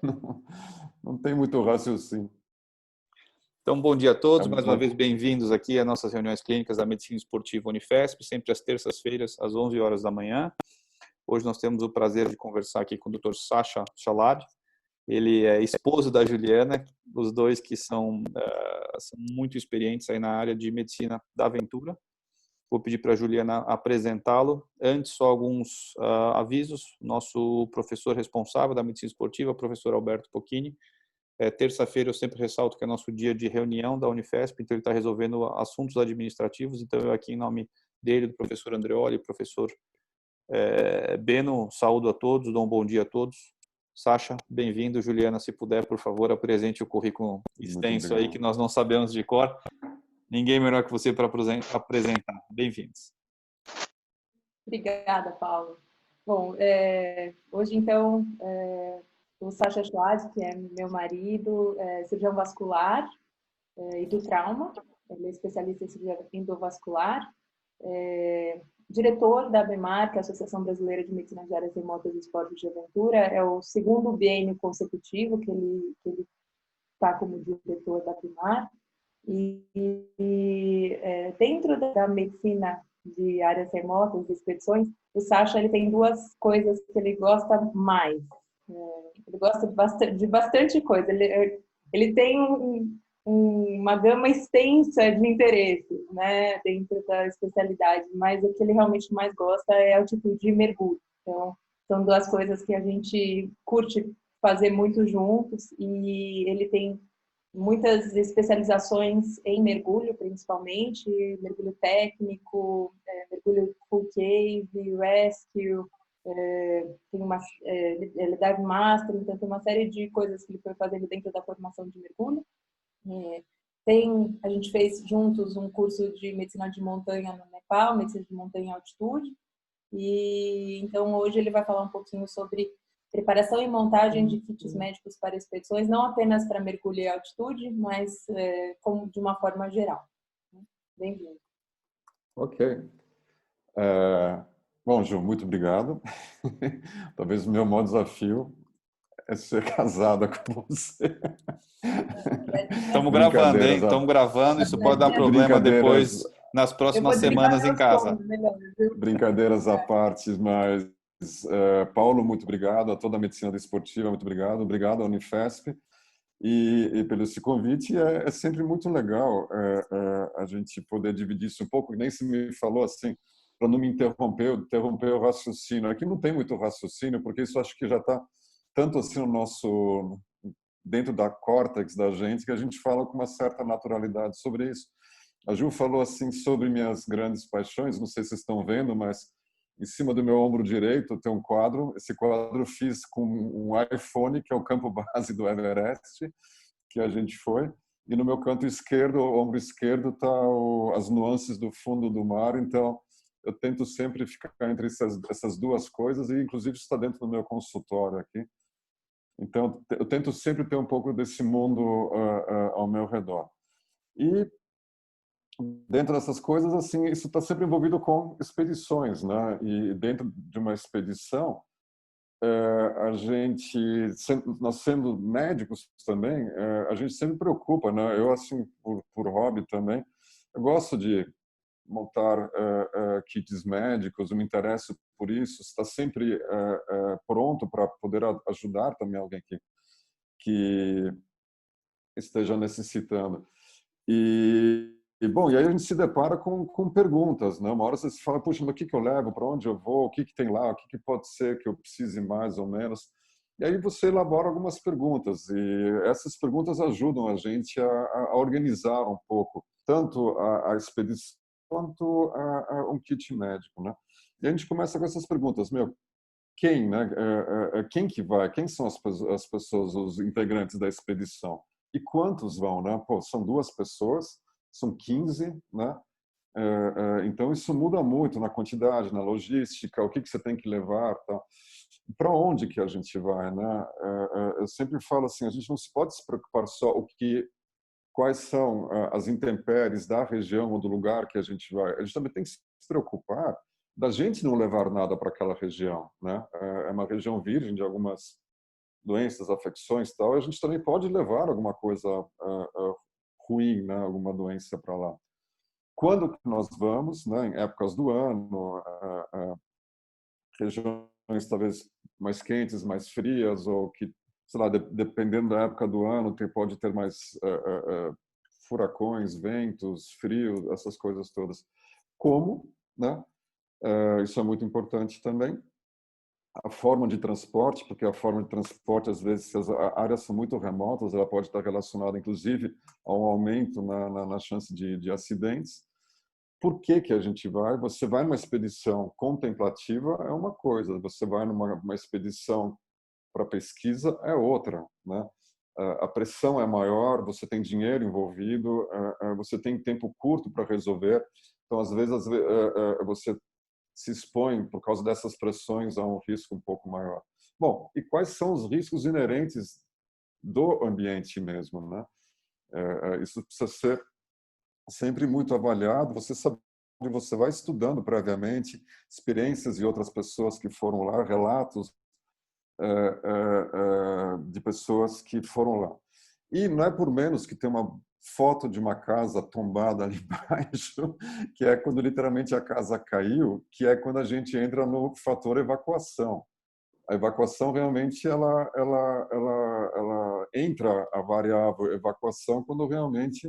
Não, não tem muito raciocínio. Então, bom dia a É, todos. Mais uma vez, bem-vindos aqui às nossas reuniões clínicas da Medicina Esportiva Unifesp, sempre às terças-feiras, às 11 horas da manhã. Hoje nós temos o prazer de conversar aqui com o Dr. Sacha Shalad. Ele é esposo da Juliana, os dois que são muito experientes aí na área de medicina da aventura. Vou pedir para a Juliana apresentá-lo. Antes, só alguns avisos. Nosso professor responsável da medicina esportiva, o professor Alberto Pocchini. Terça-feira eu sempre ressalto que é nosso dia de reunião da Unifesp, então ele está resolvendo assuntos administrativos. Então eu aqui em nome dele, do professor Andreoli, professor Beno, saúdo a todos, dou um bom dia a todos. Sacha, bem-vindo. Juliana, se puder, por favor, apresente o currículo muito extenso aí que obrigado. nós não sabemos de cor. Ninguém melhor que você para apresentar. Bem-vindos. Obrigada, Paulo. Bom, hoje, então, o Sacha Schwartz, que é meu marido, é cirurgião vascular e do trauma, ele é especialista em cirurgia endovascular, diretor da ABEMAR, que é a Associação Brasileira de Medicina de Áreas Remotas e Esportes de Aventura, é o segundo biênio consecutivo que ele está como diretor da ABEMAR, dentro da medicina de áreas remotas, de expedições, o Sacha ele tem duas coisas que ele gosta mais. Ele gosta de bastante coisa. Ele tem uma gama extensa de interesses, né, dentro da especialidade, mas o que ele realmente mais gosta é a altitude de mergulho. Então, são duas coisas que a gente curte fazer muito juntos, e ele tem muitas especializações em mergulho, principalmente, mergulho técnico, mergulho full cave, rescue, ele dá master, então tem uma série de coisas que ele foi fazendo dentro da formação de mergulho. A gente fez juntos um curso de medicina de montanha no Nepal, medicina de montanha em altitude, e então hoje ele vai falar um pouquinho sobre preparação e montagem de kits médicos para expedições, não apenas para mergulho e altitude, mas como de uma forma geral. Bem-vindo. Ok. Bom, Ju, muito obrigado. Talvez o meu maior desafio é ser casada com você. Estamos gravando, hein? Estamos gravando, isso pode dar problema depois, nas próximas semanas em casa. Brincadeiras à parte, mas Paulo, muito obrigado, a toda a medicina esportiva, muito obrigado, obrigado à Unifesp e pelo esse convite. É sempre muito legal a gente poder dividir isso um pouco, nem se me falou assim, para não me interromper o raciocínio. Aqui não tem muito raciocínio, porque isso acho que já está tanto assim no nosso, dentro da córtex da gente, que a gente fala com uma certa naturalidade sobre isso. A Ju falou assim sobre minhas grandes paixões, não sei se vocês estão vendo, mas em cima do meu ombro direito tem um quadro. Esse quadro eu fiz com um iPhone, que é o campo base do Everest, que a gente foi. E no meu canto esquerdo, o ombro esquerdo, tá as nuances do fundo do mar. Então, eu tento sempre ficar entre essas duas coisas, e inclusive está dentro do meu consultório aqui. Então, eu tento sempre ter um pouco desse mundo ao meu redor. E dentro dessas coisas, assim, isso está sempre envolvido com expedições, né? E dentro de uma expedição, a gente, nós sendo médicos também, a gente sempre preocupa, né? Eu, assim, por hobby também, eu gosto de montar kits médicos, eu me interesso por isso, está sempre pronto para poder ajudar também alguém que esteja necessitando. Bom, e aí a gente se depara com perguntas, né? Uma hora você se fala, puxa, mas o que eu levo, para onde eu vou, o que tem lá, o que pode ser que eu precise mais ou menos. E aí você elabora algumas perguntas, e essas perguntas ajudam a gente a organizar um pouco, tanto a expedição quanto a um kit médico, né? E a gente começa com essas perguntas, quem, né? Quem que vai? Quem são as pessoas, os integrantes da expedição? E quantos vão, né? Pô, são 2 pessoas, são 15, né? Então isso muda muito na quantidade, na logística, o que você tem que levar, tá? Para onde que a gente vai, né? Eu sempre falo assim, a gente não se pode se preocupar só quais são as intempéries da região ou do lugar que a gente vai. A gente também tem que se preocupar da gente não levar nada para aquela região, né? É uma região virgem de algumas doenças, afecções e tal, a gente também pode levar alguma coisa ruim, né? Alguma doença para lá. Quando que nós vamos, né? Em épocas do ano, regiões talvez mais quentes, mais frias, ou que, sei lá, dependendo da época do ano, pode ter mais furacões, ventos, frio, essas coisas todas. Como, né? Isso é muito importante também. A forma de transporte, porque a forma de transporte, às vezes, se as áreas são muito remotas, ela pode estar relacionada, inclusive, a um aumento na chance de acidentes. Por que que a gente vai? Você vai numa expedição contemplativa, é uma coisa. Você vai numa expedição para pesquisa, é outra, né? A pressão é maior, você tem dinheiro envolvido, você tem tempo curto para resolver. Então, às vezes, você se expõe, por causa dessas pressões, a um risco um pouco maior. Bom, e quais são os riscos inerentes do ambiente mesmo, né? Isso precisa ser sempre muito avaliado. Você sabe, você vai estudando previamente experiências de outras pessoas que foram lá, relatos de pessoas que foram lá. E não é por menos que tem uma foto de uma casa tombada ali embaixo, que é quando literalmente a casa caiu, que é quando a gente entra no fator evacuação. A evacuação realmente ela entra a variável evacuação quando realmente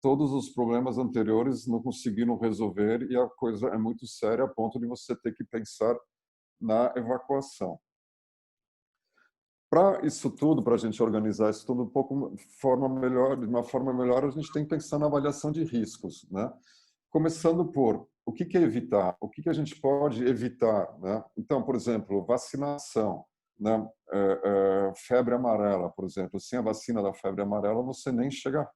todos os problemas anteriores não conseguiram resolver e a coisa é muito séria a ponto de você ter que pensar na evacuação. Para isso tudo, para a gente organizar isso tudo de uma forma melhor, a gente tem que pensar na avaliação de riscos, né? Começando por o que é evitar, o que a gente pode evitar, né? Então, por exemplo, vacinação, né? Febre amarela, por exemplo, sem a vacina da febre amarela você nem chega,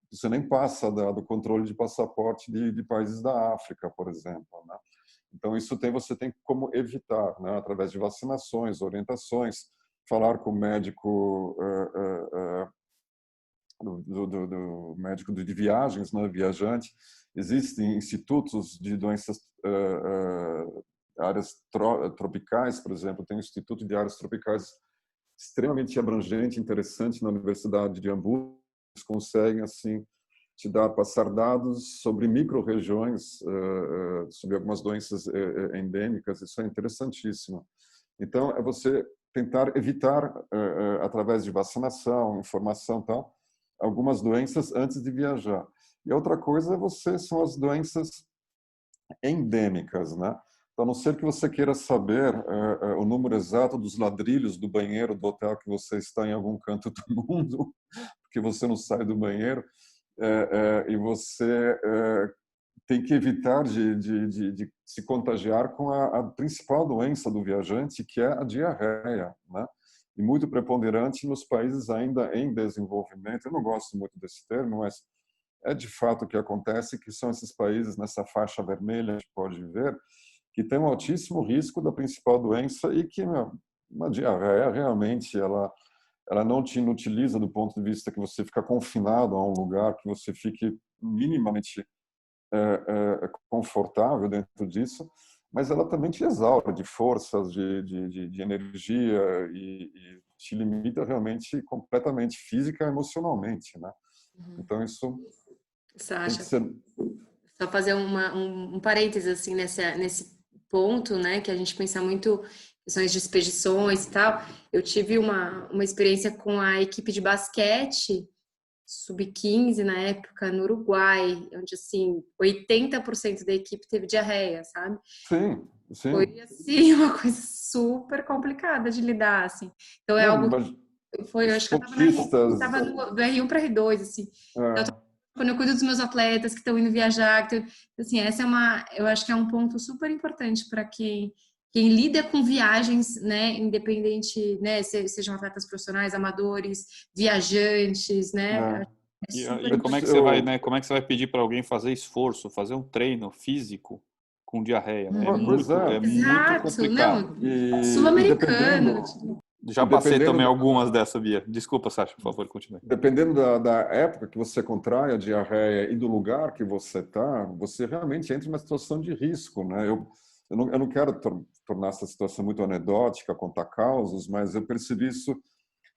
você nem passa do controle de passaporte de países da África, por exemplo, né? Então você tem como evitar, né? Através de vacinações, orientações, falar com o médico do médico de viagens, né, viajante. Existem institutos de doenças, áreas tropicais, por exemplo, tem um instituto de áreas tropicais extremamente abrangente, interessante na Universidade de Hamburgo. Eles conseguem assim passar dados sobre micro-regiões, sobre algumas doenças endêmicas. Isso é interessantíssimo. Então, é você tentar evitar, através de vacinação, informação e tal, algumas doenças antes de viajar. E outra coisa são as doenças endêmicas, né? Então, a não ser que você queira saber o número exato dos ladrilhos do banheiro do hotel que você está em algum canto do mundo, porque você não sai do banheiro, e você tem que evitar de se contagiar com a principal doença do viajante, que é a diarreia, né? E muito preponderante nos países ainda em desenvolvimento. Eu não gosto muito desse termo, mas é de fato o que acontece, que são esses países nessa faixa vermelha, a gente pode ver, que tem um altíssimo risco da principal doença e que uma diarreia realmente ela não te inutiliza do ponto de vista que você fica confinado a um lugar, que você fique minimamente confortável dentro disso, mas ela também te exaure de forças, de energia e te limita realmente completamente física e emocionalmente, né? Então isso tem que Sasha, ser... só fazer um parênteses assim nesse ponto, né, que a gente pensa muito questões de expedições e tal. Eu tive uma experiência com a equipe de basquete sub-15 na época no Uruguai, onde assim 80% da equipe teve diarreia, sabe? Sim, sim. Foi assim uma coisa super complicada de lidar, assim. Então é Não, algo mas eu os acho que eu esportistas... estava do R1 para R2, assim. Quando eu cuido dos meus atletas que estão indo viajar, assim, eu acho que é um ponto super importante para quem lida com viagens, né, independente, né, sejam atletas profissionais, amadores, viajantes, né, é super E como é importante. que você vai, né? Como é que você vai pedir para alguém fazer esforço, fazer um treino físico com diarreia, né? Pois É é. muito Exato, complicado. não, E sul-americano. Já passei também algumas dessa, Bia. Desculpa, Sasha, por favor, continue. dependendo da época que você contrai a diarreia e do lugar que você está, você realmente entra em uma situação de risco, né? eu não quero tornar essa situação muito anedótica, contar causos, mas eu percebi isso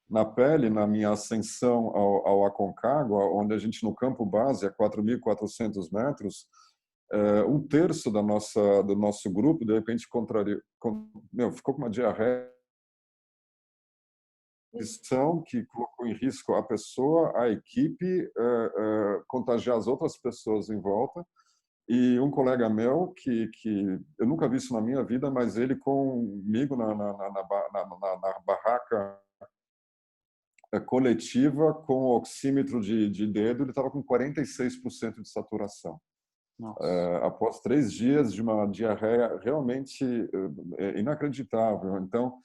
na pele, na minha ascensão ao Aconcagua, onde a gente no campo base, a 4.400 metros, um terço do nosso grupo, de repente, ficou com uma diarreia que colocou em risco a pessoa, a equipe, contagiar as outras pessoas em volta. E um colega meu, que eu nunca vi isso na minha vida, mas ele comigo na barraca coletiva, com o oxímetro de dedo, ele estava com 46% de saturação. Após 3 dias de uma diarreia realmente inacreditável. Então,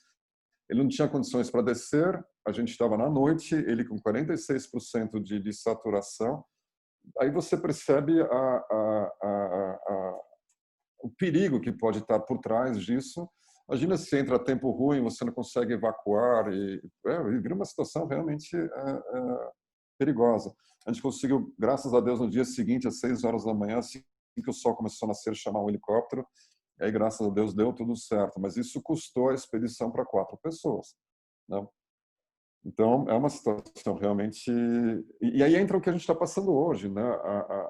ele não tinha condições para descer, a gente estava na noite, ele com 46% de saturação. Aí você percebe o perigo que pode estar por trás disso. Imagina se entra tempo ruim, você não consegue evacuar e vira uma situação realmente perigosa. A gente conseguiu, graças a Deus, no dia seguinte, às 6 horas da manhã, assim que o sol começou a nascer, chamar um helicóptero. E aí, graças a Deus, deu tudo certo. Mas isso custou a expedição para 4 pessoas, né? Então, é uma situação realmente... E aí entra o que a gente está passando hoje, né?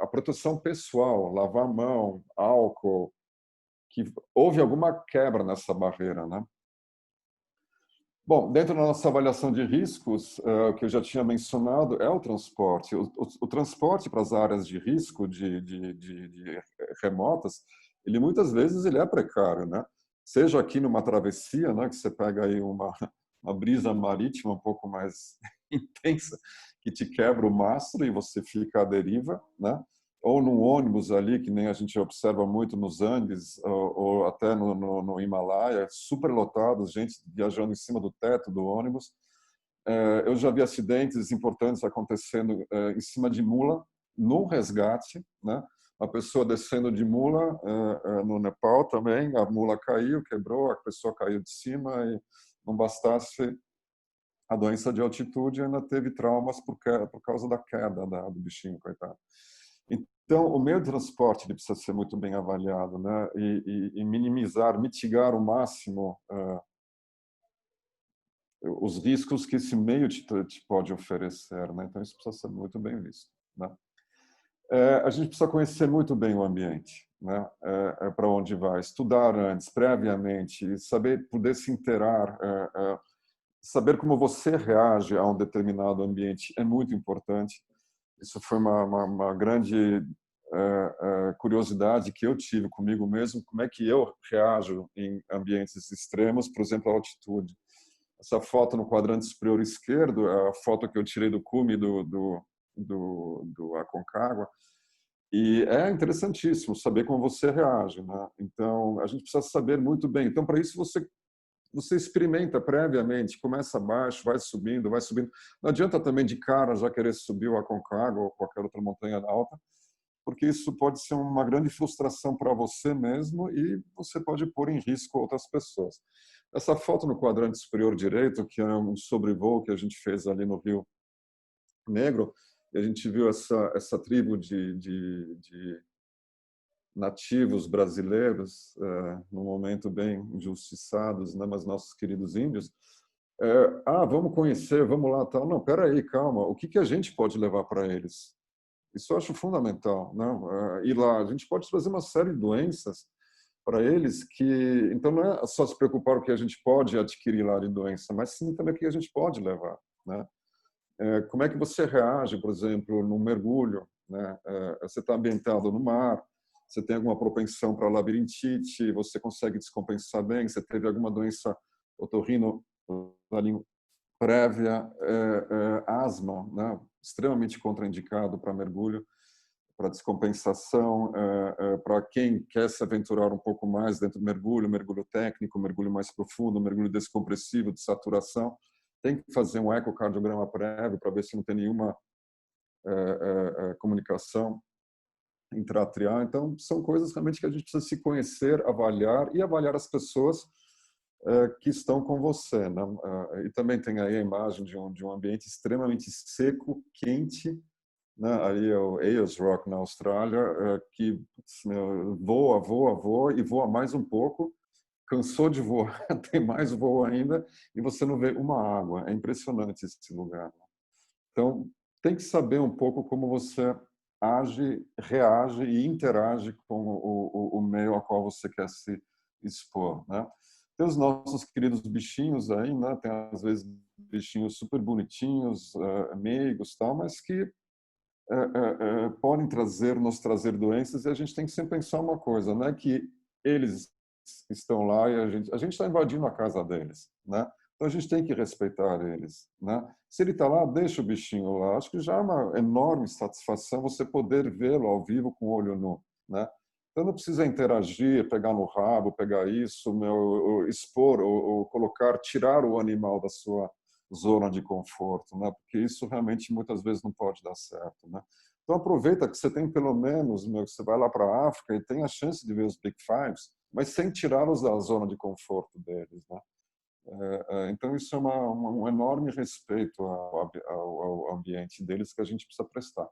A proteção pessoal, lavar a mão, álcool, que houve alguma quebra nessa barreira, né? Bom, dentro da nossa avaliação de riscos, o que eu já tinha mencionado é o transporte. O transporte para as áreas de risco de remotas, ele muitas vezes ele é precário, né? Seja aqui numa travessia, né, que você pega aí uma brisa marítima um pouco mais intensa, que te quebra o mastro e você fica à deriva, né? Ou num ônibus ali, que nem a gente observa muito nos Andes, ou até no Himalaia, super lotados, gente viajando em cima do teto do ônibus. Eu já vi acidentes importantes acontecendo em cima de mula, no resgate, né? A pessoa descendo de mula, no Nepal também, a mula caiu, quebrou, a pessoa caiu de cima e não bastasse a doença de altitude, ainda teve traumas por causa da queda do bichinho, coitado. Então, o meio de transporte ele precisa ser muito bem avaliado, né? E mitigar ao máximo os riscos que esse meio te pode oferecer, né? Então, isso precisa ser muito bem visto, né? A gente precisa conhecer muito bem o ambiente, né? Para onde vai, estudar antes, previamente, saber poder se inteirar, saber como você reage a um determinado ambiente é muito importante. Isso foi uma grande curiosidade que eu tive comigo mesmo, como é que eu reajo em ambientes extremos, por exemplo, a altitude. Essa foto no quadrante superior esquerdo é a foto que eu tirei do cume do Aconcagua, e é interessantíssimo saber como você reage, né? Então, a gente precisa saber muito bem. Então, para isso, você experimenta previamente, começa abaixo, vai subindo, vai subindo. Não adianta também de cara já querer subir o Aconcagua ou qualquer outra montanha alta, porque isso pode ser uma grande frustração para você mesmo e você pode pôr em risco outras pessoas. Essa foto no quadrante superior direito, que é um sobrevoo que a gente fez ali no Rio Negro, e a gente viu essa tribo de nativos brasileiros, num momento bem injustiçados, né, mas nossos queridos índios, vamos conhecer, vamos lá, tal. Não, espera aí, calma. O que a gente pode levar para eles? Isso eu acho fundamental, né? Ir lá, a gente pode trazer uma série de doenças para eles que, então não é só se preocupar com o que a gente pode adquirir lá de doença, mas sim também o que a gente pode levar, né? Como é que você reage, por exemplo, no mergulho, né? Você está ambientado no mar, você tem alguma propensão para labirintite, você consegue descompensar bem, você teve alguma doença otorrino prévia, asma, né? Extremamente contraindicado para mergulho, para descompensação, para quem quer se aventurar um pouco mais dentro do mergulho, mergulho técnico, mergulho mais profundo, mergulho descompressivo, de saturação, tem que fazer um ecocardiograma prévio para ver se não tem nenhuma comunicação intra-atrial. Então, são coisas realmente que a gente precisa se conhecer, avaliar e avaliar as pessoas que estão com você, né? E também tem aí a imagem de um ambiente extremamente seco, quente, né? Aí é o Ayers Rock na Austrália, que voa e voa mais um pouco, cansou de voar, tem mais voo ainda e você não vê uma água. É impressionante esse lugar. Então, tem que saber um pouco como você age, reage e interage com o meio ao qual você quer se expor, né? Tem os nossos queridos bichinhos aí, né? Tem às vezes bichinhos super bonitinhos, meigos, tal, mas que podem nos trazer doenças, e a gente tem que sempre pensar uma coisa, né? Que eles estão lá e a gente está invadindo a casa deles, né? Então a gente tem que respeitar eles, né? Se ele está lá, deixa o bichinho lá. Acho que já é uma enorme satisfação você poder vê-lo ao vivo com o olho nu, né? Então não precisa interagir, pegar no rabo, pegar isso, ou expor ou colocar, tirar o animal da sua zona de conforto, né? Porque isso realmente muitas vezes não pode dar certo, né? Então aproveita que você tem pelo menos, que você vai lá para a África e tem a chance de ver os Big Fives, mas sem tirá-los da zona de conforto deles, né? Então isso é um enorme respeito ao ambiente deles que a gente precisa prestar.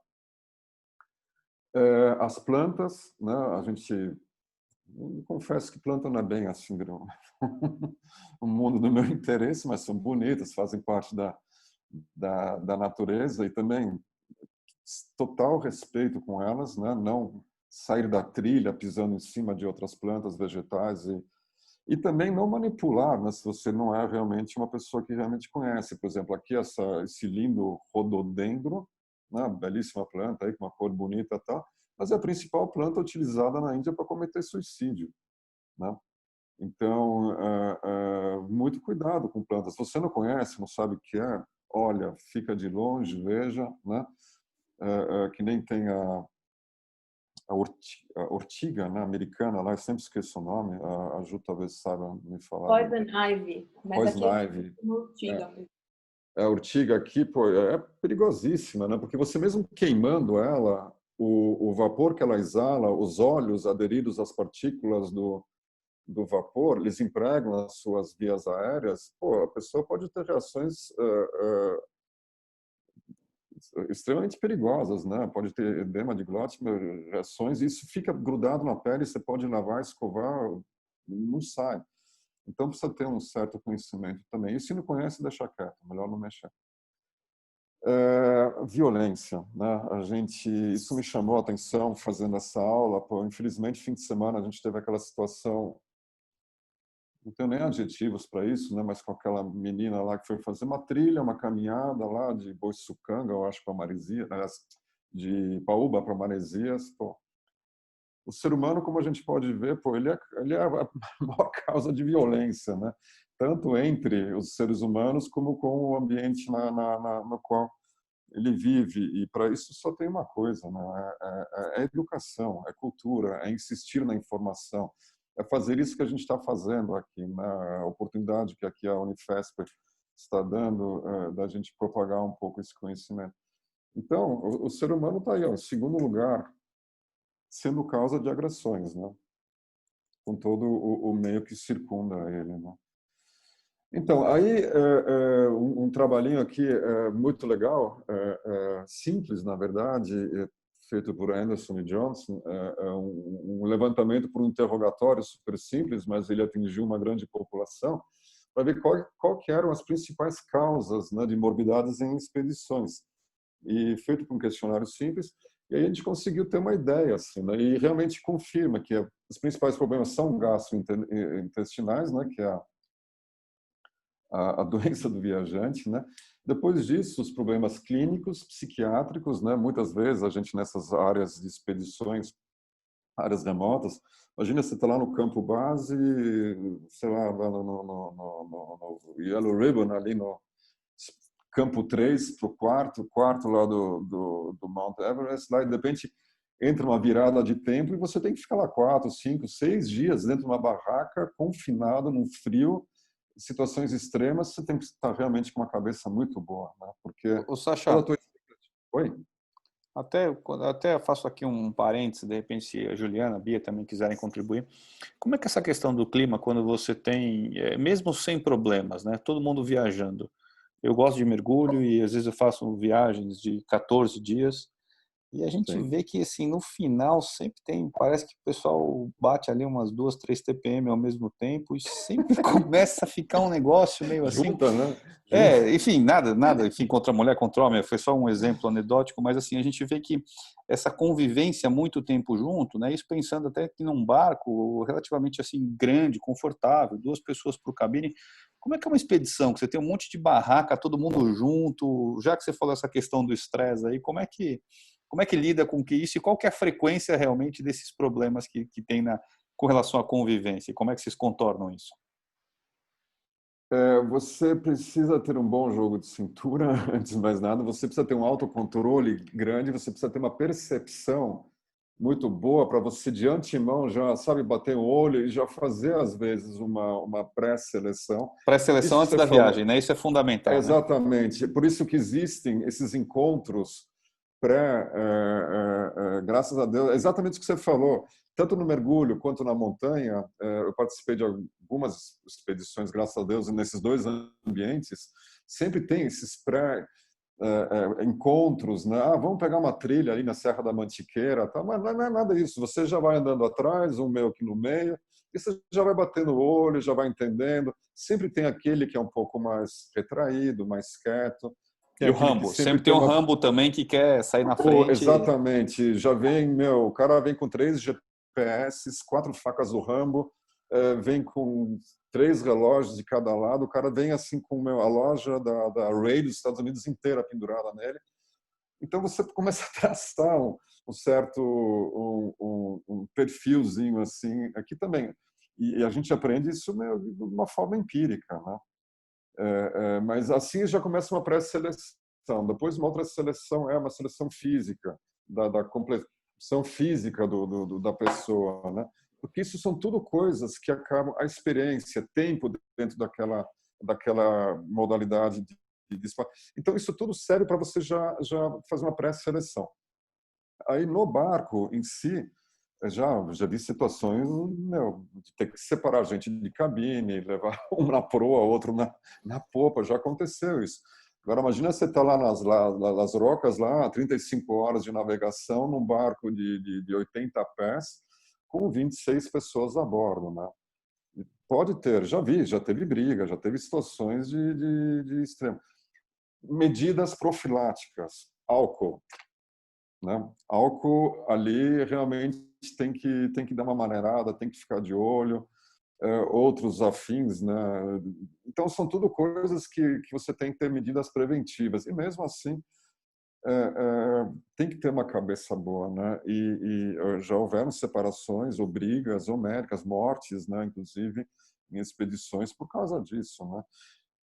As plantas, né? A gente, eu confesso que planta não é bem assim o mundo do meu interesse, mas são bonitas, fazem parte da natureza, e também total respeito com elas, né? Não sair da trilha pisando em cima de outras plantas, vegetais, e também não manipular, né? Se você não é realmente uma pessoa que realmente conhece. Por exemplo, aqui esse lindo rododendro, né? Belíssima planta aí com uma cor bonita e tal, mas é a principal planta utilizada na Índia para cometer suicídio, né? Então, muito cuidado com plantas. Se você não conhece, não sabe o que é, olha, fica de longe, veja, né? Que nem tem a ortiga, né, americana, lá eu sempre esqueço o nome, a Ju talvez saiba me falar. Poison Ivy, mas Poison aqui Ivy. é urtiga. A ortiga aqui, pô, é perigosíssima, né? Porque você mesmo queimando ela, o vapor que ela exala, os óleos aderidos às partículas do vapor, eles impregam as suas vias aéreas, pô, a pessoa pode ter reações extremamente perigosas, né? Pode ter edema de glote, reações, e isso fica grudado na pele, você pode lavar, escovar, não sai. Então precisa ter um certo conhecimento também. E se não conhece, deixa quieto, melhor não mexer. Violência, né? Isso me chamou a atenção fazendo essa aula. Pô, infelizmente, fim de semana a gente teve aquela situação, não tenho nem adjetivos para isso, né? Mas com aquela menina lá que foi fazer uma trilha, uma caminhada lá de Boiçucanga, eu acho, para Maresias, de Paúba para Maresias. Pô, o ser humano, como a gente pode ver, pô, ele é a maior causa de violência, né? Tanto entre os seres humanos como com o ambiente no qual ele vive. E para isso só tem uma coisa, né? É educação, é cultura, é insistir na informação, é fazer isso que a gente está fazendo aqui, né? A oportunidade que aqui a Unifesp está dando da gente propagar um pouco esse conhecimento. Então, o ser humano está aí, ó, em segundo lugar, sendo causa de agressões, né? Com todo o meio que circunda ele, né? Então, aí um trabalhinho aqui muito legal, simples, na verdade, feito por Anderson e Johnson, um levantamento por um interrogatório super simples, mas ele atingiu uma grande população, para ver qual que eram as principais causas, né, de morbidades em expedições. E feito por um questionário simples, e aí a gente conseguiu ter uma ideia, assim, né, e realmente confirma que os principais problemas são gastrointestinais, né, que é a doença do viajante, né? Depois disso, os problemas clínicos, psiquiátricos, né? Muitas vezes a gente nessas áreas de expedições, áreas remotas, imagina você está lá no campo base, sei lá, no Yellow Ribbon, ali no campo 3 para o quarto lá do Mount Everest, lá e de repente entra uma virada de tempo e você tem que ficar lá 4, 5, 6 dias dentro de uma barraca, confinado num frio, situações extremas, você tem que estar realmente com uma cabeça muito boa, né? Porque O Sacha, toda a tua... Oi? até faço aqui um parênteses, de repente se a Juliana, a Bia também quiserem contribuir. Como é que essa questão do clima, quando você tem, mesmo sem problemas, né? Todo mundo viajando. Eu gosto de mergulho e às vezes eu faço viagens de 14 dias E a gente Sim. vê que, assim, no final sempre tem, parece que o pessoal bate ali umas 2, 3 TPM ao mesmo tempo e sempre começa a ficar um negócio meio assim. Junta, né? Junta. Enfim, nada, enfim, contra a mulher, contra o homem, foi só um exemplo anedótico, mas assim, a gente vê que essa convivência muito tempo junto, né, isso pensando até que num barco relativamente assim grande, confortável, 2 pessoas por cabine, como é que é uma expedição, que você tem um monte de barraca, todo mundo junto, já que você falou essa questão do estresse aí, como é que lida com que isso e qual que é a frequência realmente desses problemas que tem com relação à convivência, e como é que vocês contornam isso? Você precisa ter um bom jogo de cintura, antes de mais nada. Você precisa ter um autocontrole grande, você precisa ter uma percepção muito boa para você, de antemão, já sabe, bater o olho e já fazer, às vezes, uma pré-seleção. Pré-seleção Isso que antes você da falou, viagem, né? Isso é fundamental, né? exatamente. Por isso que existem esses encontros pré, graças a Deus, exatamente o que você falou, tanto no mergulho quanto na montanha. Eu participei de algumas expedições, graças a Deus, nesses dois ambientes. Sempre tem esses encontros, né? Vamos pegar uma trilha ali na Serra da Mantiqueira, tá? Mas não é nada disso. Você já vai andando atrás, um meio aqui no meio, e você já vai batendo o olho, já vai entendendo. Sempre tem aquele que é um pouco mais retraído, mais quieto. Tem E o aquele que Rambo, sempre sempre tem tem um uma... Rambo também que quer sair na Oh, frente. exatamente. Já vem, o cara vem com 3 GPS, 4 facas do Rambo, vem com 3 relógios de cada lado. O cara vem assim com a loja da Ray dos Estados Unidos inteira pendurada nele. Então você começa a traçar um certo um perfilzinho assim aqui também. E a gente aprende isso de uma forma empírica, né? Mas assim já começa uma pré-seleção. Depois uma outra seleção é uma seleção física, da complexão física da pessoa, né? Porque isso são tudo coisas que acabam, a experiência, tempo dentro daquela modalidade de esporte. Então isso tudo serve para você já fazer uma pré-seleção. Aí no barco em si, já vi situações, de ter que separar a gente de cabine, levar um na proa, outro na popa, já aconteceu isso. Agora imagina você estar lá nas rocas, lá, 35 horas de navegação, num barco de 80 pés, com 26 pessoas a bordo, né? E pode ter, já teve briga, já teve situações de extremo. Medidas profiláticas, álcool, né? Álcool ali realmente tem que dar uma maneirada, tem que ficar de olho, outros afins, né? Então são tudo coisas que você tem que ter medidas preventivas, e mesmo assim tem que ter uma cabeça boa, né? E já houveram separações ou brigas homéricas, mortes, né? Inclusive em expedições por causa disso, né?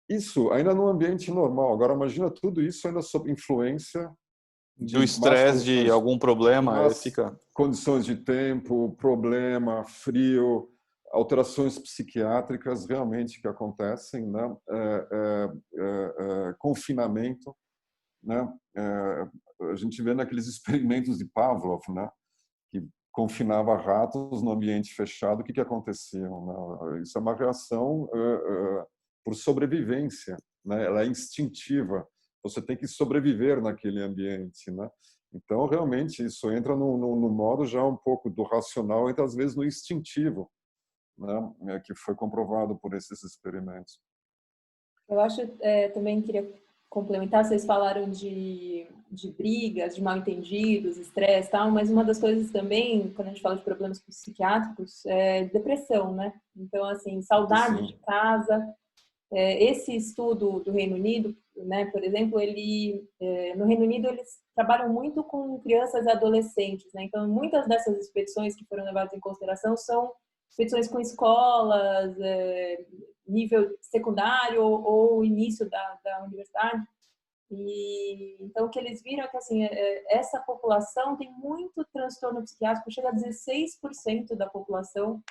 Isso ainda no ambiente normal. Agora imagina tudo isso ainda sob influência Do de más estresse de condições, algum problema, aí más fica. condições de tempo, problema, frio, alterações psiquiátricas realmente que acontecem, né? Confinamento, né? A gente vê naqueles experimentos de Pavlov, né? Que confinava ratos no ambiente fechado, o que acontecia, né? Isso é uma reação por sobrevivência, né? Ela é instintiva. Você tem que sobreviver naquele ambiente, né? Então, realmente, isso entra no modo já um pouco do racional, entra às vezes no instintivo, né? Que foi comprovado por esses experimentos. Eu acho, também queria complementar, vocês falaram de brigas, de mal-entendidos, estresse e tal, mas uma das coisas também, quando a gente fala de problemas psiquiátricos, é depressão, né? Então, assim, saudade de Sim. casa. Esse estudo do Reino Unido, né, por exemplo, no Reino Unido eles trabalham muito com crianças e adolescentes, né? Então, muitas dessas expedições que foram levadas em consideração são expedições com escolas, nível secundário ou início da universidade. E então o que eles viram é que assim, essa população tem muito transtorno psiquiátrico, chega a 16% da população,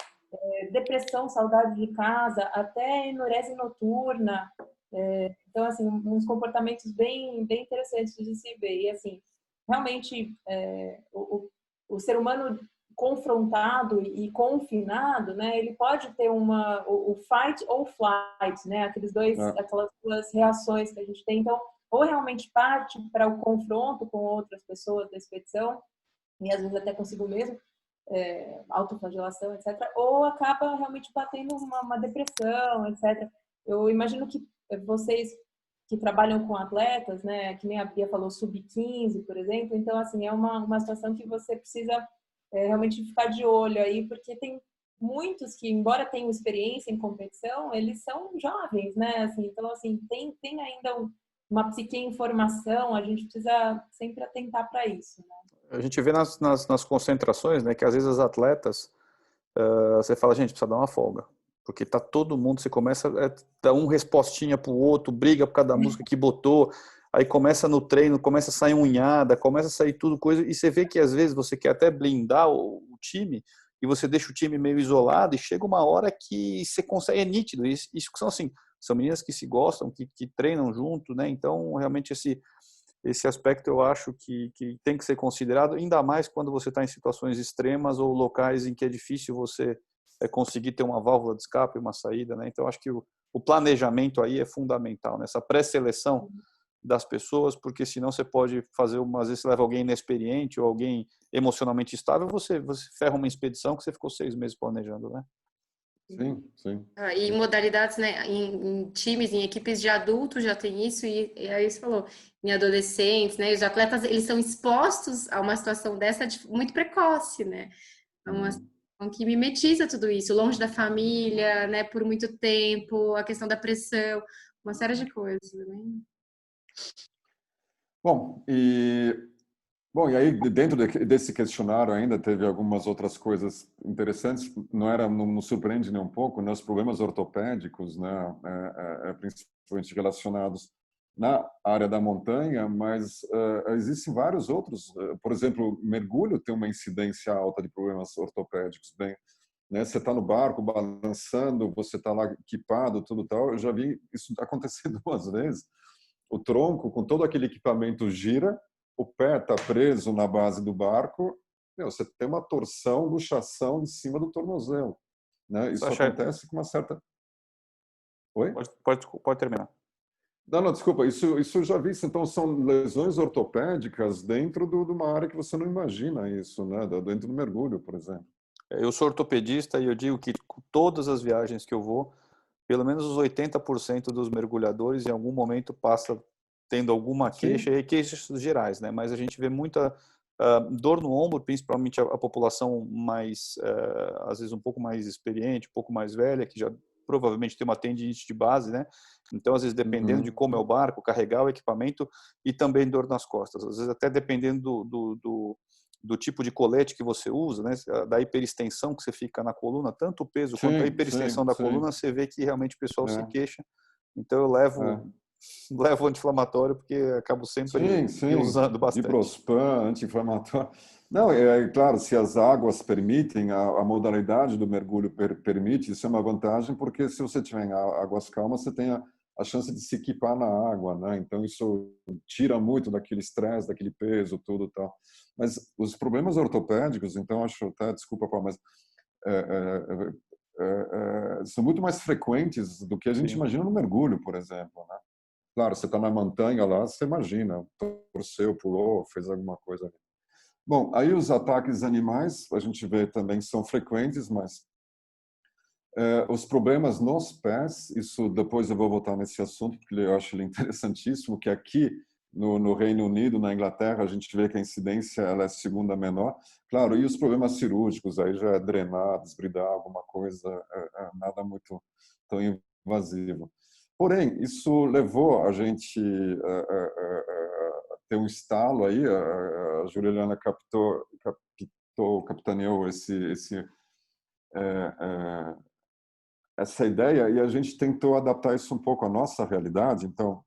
depressão, saudade de casa, até enurese noturna. Então assim, uns comportamentos bem interessantes de se ver. E assim, realmente o ser humano confrontado e confinado, né, ele pode ter o fight ou flight, né, aquelas duas reações que a gente tem. Então ou realmente parte para o confronto com outras pessoas da expedição, e às vezes até consigo mesmo, autoflagelação, etc., ou acaba realmente batendo uma depressão, etc. Eu imagino que vocês que trabalham com atletas, né, que nem a Bia falou, sub-15, por exemplo, então, assim, é uma situação que você precisa realmente ficar de olho aí, porque tem muitos que, embora tenham experiência em competição, eles são jovens, né, assim, então, assim, tem ainda uma psique em formação, a gente precisa sempre atentar para isso, né? A gente vê nas concentrações, né, que às vezes as atletas, você fala, gente, precisa dar uma folga. Porque tá todo mundo, você começa a dar um respostinha pro outro, briga por causa da música que botou, aí começa no treino, começa a sair unhada, começa a sair tudo coisa, e você vê que às vezes você quer até blindar o time, e você deixa o time meio isolado, e chega uma hora que você consegue, é nítido, isso são assim, são meninas que se gostam, que treinam junto, né, então realmente esse aspecto eu acho que tem que ser considerado, ainda mais quando você está em situações extremas ou locais em que é difícil você conseguir ter uma válvula de escape, uma saída, né? Então acho que o planejamento aí é fundamental, né? Essa pré-seleção das pessoas, porque senão você pode fazer, às vezes você leva alguém inexperiente ou alguém emocionalmente estável, você ferra uma expedição que você ficou 6 meses planejando, né? Sim, sim. E modalidades, né, em times, em equipes de adultos já tem isso, e aí você falou, em adolescentes, né, os atletas, eles são expostos a uma situação dessa muito precoce, né, é uma situação que mimetiza tudo isso, longe da família, né, por muito tempo, a questão da pressão, uma série de coisas, né? Bom, e aí dentro desse questionário ainda teve algumas outras coisas interessantes. Não me surpreende nem um pouco, né? Os problemas ortopédicos, né? Principalmente relacionados na área da montanha, mas existem vários outros. Por exemplo, mergulho tem uma incidência alta de problemas ortopédicos. Bem, né? Você está no barco balançando, você está lá equipado, tudo tal. Eu já vi isso acontecer 2 vezes. O tronco, com todo aquele equipamento, gira, o pé está preso na base do barco, você tem uma torção do chação de cima do tornozelo, né? Isso Sasha, acontece com uma certa... Oi? pode terminar. Não, desculpa, isso eu já vi. Então, são lesões ortopédicas dentro de uma área que você não imagina isso, né? Dentro do mergulho, por exemplo. Eu sou ortopedista e eu digo que todas as viagens que eu vou, pelo menos os 80% dos mergulhadores em algum momento passa tendo alguma queixa, e queixas gerais, né? Mas a gente vê muita dor no ombro, principalmente a população mais, às vezes um pouco mais experiente, um pouco mais velha, que já provavelmente tem uma tendinite de base, né? Então, às vezes, dependendo de como é o barco, carregar o equipamento, e também dor nas costas. Às vezes, até dependendo do tipo de colete que você usa, né? Da hiperextensão que você fica na coluna, tanto o peso quanto a hiperextensão da coluna, você vê que realmente o pessoal se queixa. Então eu levo anti-inflamatório porque acabo sempre usando bastante. Diprospan, anti-inflamatório. Não, claro, se as águas permitem, a modalidade do mergulho permite, isso é uma vantagem, porque se você tiver em águas calmas, você tem a chance de se equipar na água, né? Então isso tira muito daquele estresse, daquele peso, tudo tal. Mas os problemas ortopédicos, então acho até, desculpa, Paulo, mas são muito mais frequentes do que a gente imagina no mergulho, por exemplo, né? Claro, você está na montanha lá, você imagina, torceu, pulou, fez alguma coisa ali. Bom, aí os ataques animais, a gente vê também são frequentes, mas os problemas nos pés, isso depois eu vou voltar nesse assunto, porque eu acho ele interessantíssimo, que aqui no Reino Unido, na Inglaterra, a gente vê que a incidência ela é segunda menor. Claro, e os problemas cirúrgicos, aí já é drenar, desbridar alguma coisa, nada muito tão invasivo. Porém, isso levou a gente a ter um estalo aí, a Juliana capitaneou essa ideia e a gente tentou adaptar isso um pouco à nossa realidade. Então,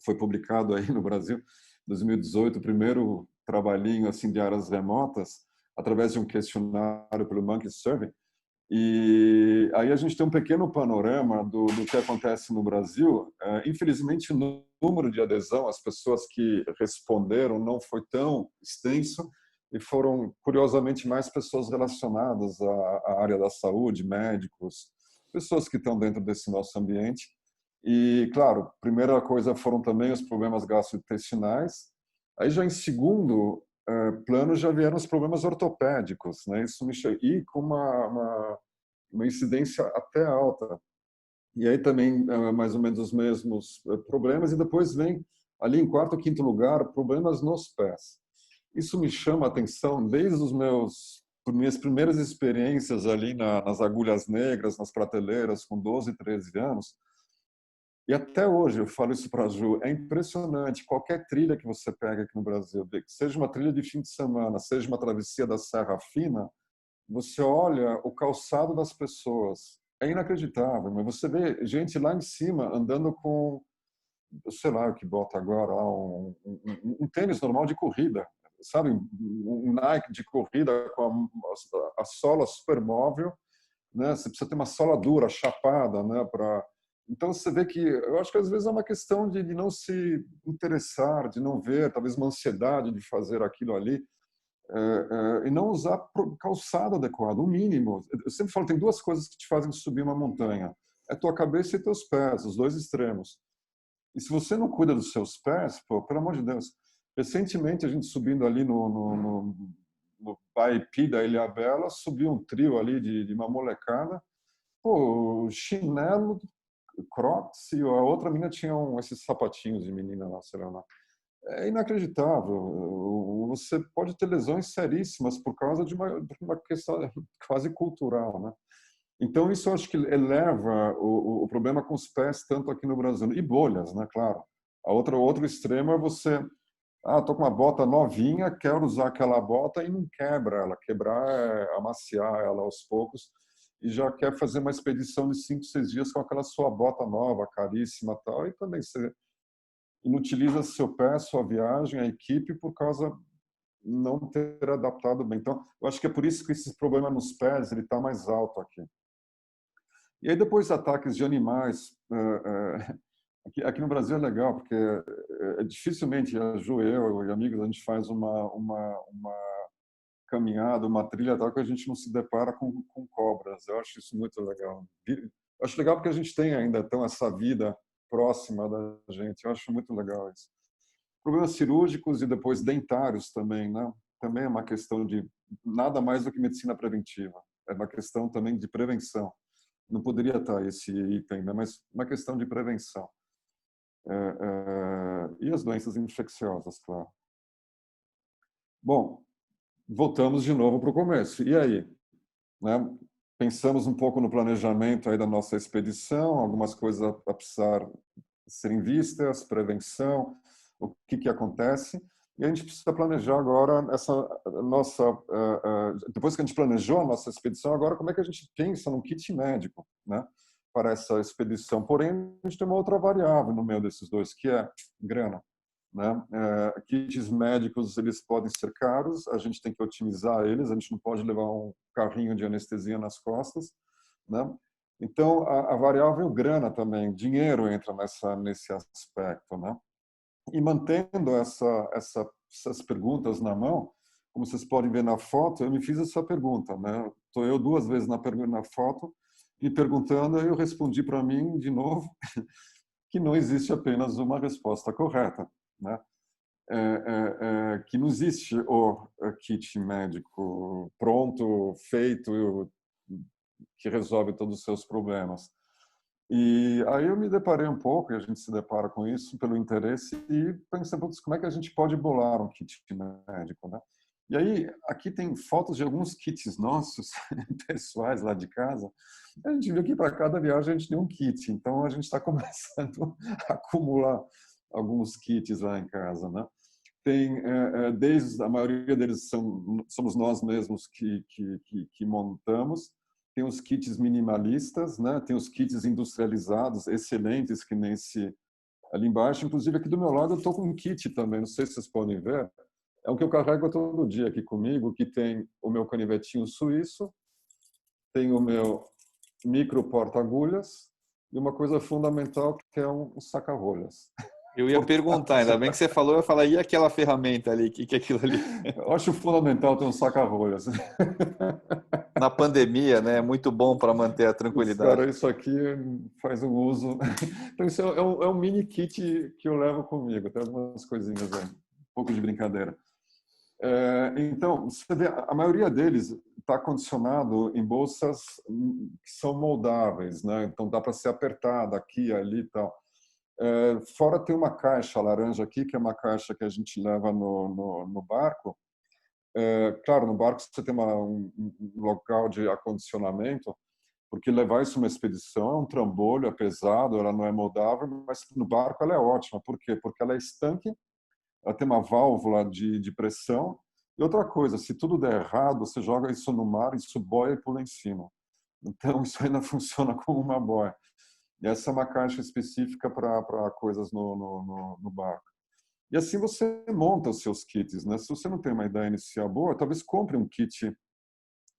foi publicado aí no Brasil, em 2018, o primeiro trabalhinho assim de áreas remotas, através de um questionário pelo Monkey Survey. E aí a gente tem um pequeno panorama do que acontece no Brasil. Infelizmente, o número de adesão, as pessoas que responderam não foi tão extenso e foram, curiosamente, mais pessoas relacionadas à área da saúde, médicos, pessoas que estão dentro desse nosso ambiente. E, claro, primeira coisa foram também os problemas gastrointestinais. Aí já em segundo plano já vieram os problemas ortopédicos, né? Isso e com uma incidência até alta. E aí também mais ou menos os mesmos problemas, e depois vem ali em quarto ou quinto lugar problemas nos pés. Isso me chama a atenção desde os minhas primeiras experiências ali nas agulhas negras, nas prateleiras, com 12, 13 anos. E até hoje eu falo isso para a Ju, é impressionante. Qualquer trilha que você pega aqui no Brasil, seja uma trilha de fim de semana, seja uma travessia da Serra Fina, você olha o calçado das pessoas. É inacreditável, mas você vê gente lá em cima andando com, sei lá o que bota agora, um tênis normal de corrida, sabe? Um Nike de corrida com a sola super móvel, né? Você precisa ter uma sola dura, chapada, né? Então você vê que eu acho que às vezes é uma questão de não se interessar, de não ver, talvez uma ansiedade de fazer aquilo ali. E não usar calçado adequado, o mínimo. Eu sempre falo, tem duas coisas que te fazem subir uma montanha. É tua cabeça e teus pés, os dois extremos. E se você não cuida dos seus pés, pô, pelo amor de Deus. Recentemente, a gente subindo ali no Paipi da Ilhabela, subiu um trio ali de uma molecada, pô, chinelo, Crocs, e a outra menina tinha esses sapatinhos de menina lá, sei lá. É inacreditável. Você pode ter lesões seríssimas por causa de uma questão quase cultural, né? Então isso eu acho que eleva o problema com os pés tanto aqui no Brasil e bolhas, né? Claro. Outro extremo é você, tô com uma bota novinha, quero usar aquela bota e não quebra ela. Quebrar é amaciar ela aos poucos e já quer fazer uma expedição de 5, 6 dias com aquela sua bota nova, caríssima, tal, e também você inutiliza seu pé, sua viagem, a equipe, por causa não ter adaptado bem. Então, eu acho que é por isso que esse problema nos pés ele está mais alto aqui. E aí depois ataques de animais. Aqui no Brasil é legal, porque dificilmente a Ju, eu e amigos, a gente faz uma caminhada, uma trilha tal, que a gente não se depara com cobras. Eu acho isso muito legal. Eu acho legal porque a gente tem ainda então essa vida próxima da gente. Eu acho muito legal isso. Problemas cirúrgicos e depois dentários também, né? Também é uma questão de nada mais do que medicina preventiva. É uma questão também de prevenção. Não poderia estar esse item, né? Mas uma questão de prevenção. E as doenças infecciosas, claro. Bom, voltamos de novo para o começo. E aí? Né? Pensamos um pouco no planejamento aí da nossa expedição, algumas coisas a precisar serem vistas, prevenção, o que acontece. E a gente precisa planejar agora essa nossa... depois que a gente planejou a nossa expedição, agora como é que a gente pensa num kit médico, né, para essa expedição? Porém, a gente tem uma outra variável no meio desses dois, que é grana. Né? Kits médicos, eles podem ser caros, a gente tem que otimizar eles, a gente não pode levar um carrinho de anestesia nas costas, né? Então a variável grana também, dinheiro entra nesse aspecto, né? E mantendo essas perguntas na mão, como vocês podem ver na foto, eu me fiz essa pergunta, né? Estou eu 2 vezes na foto me perguntando, eu respondi para mim de novo que não existe apenas uma resposta correta, né? Que não existe o kit médico pronto, feito, que resolve todos os seus problemas. E aí eu me deparei um pouco, e a gente se depara com isso pelo interesse, e pensei, como é que a gente pode bolar um kit médico, né? E aí, aqui tem fotos de alguns kits nossos, pessoais lá de casa. A gente viu que para cada viagem a gente tem um kit, então a gente está começando a acumular alguns kits lá em casa, né? Tem, desde a maioria deles somos nós mesmos que montamos. Tem os kits minimalistas, né? Tem os kits industrializados, excelentes, que nem esse ali embaixo. Inclusive, aqui do meu lado, eu estou com um kit também, não sei se vocês podem ver. É o que eu carrego todo dia aqui comigo, que tem o meu canivetinho suíço, tem o meu micro porta-agulhas e uma coisa fundamental que é um saca-rolhas. Eu ia perguntar, ainda bem que você falou, eu ia falar, e aquela ferramenta ali? O que é aquilo ali? Eu acho fundamental ter um saca-rolhas. Na pandemia, né? É muito bom para manter a tranquilidade. Cara, isso aqui faz um uso. Então, isso é um mini kit que eu levo comigo. Tem algumas coisinhas aí, um pouco de brincadeira. Então, você vê, a maioria deles está condicionado em bolsas que são moldáveis, né? Então, dá para ser apertada aqui, ali e tal. Fora tem uma caixa laranja aqui, que é uma caixa que a gente leva no barco. Claro, no barco você tem um local de acondicionamento, porque levar isso numa expedição é um trambolho, é pesado, ela não é moldável, mas no barco ela é ótima. Por quê? Porque ela é estanque, ela tem uma válvula de pressão. E outra coisa, se tudo der errado, você joga isso no mar, isso boia e pula em cima. Então, isso ainda funciona como uma boia. E essa é uma caixa específica para coisas no barco. E assim você monta os seus kits, né? Se você não tem uma ideia inicial boa, talvez compre um kit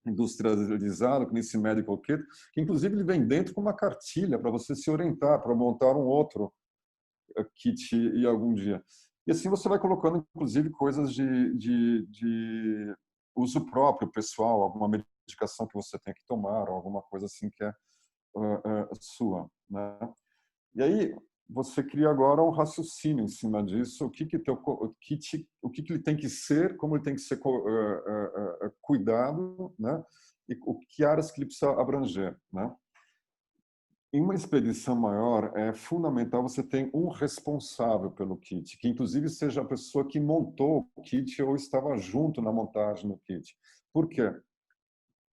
industrializado, nesse medical kit, que inclusive ele vem dentro com uma cartilha para você se orientar, para montar um outro kit e algum dia. E assim você vai colocando, inclusive, coisas de uso próprio, pessoal, alguma medicação que você tem que tomar, ou alguma coisa assim que é sua, né? E aí você cria agora um raciocínio em cima disso, o que teu kit, o que ele tem que ser, como ele tem que ser cuidado, né? E que áreas que ele precisa abranger, né? Em uma expedição maior, é fundamental você ter um responsável pelo kit, que inclusive seja a pessoa que montou o kit ou estava junto na montagem do kit. Por quê?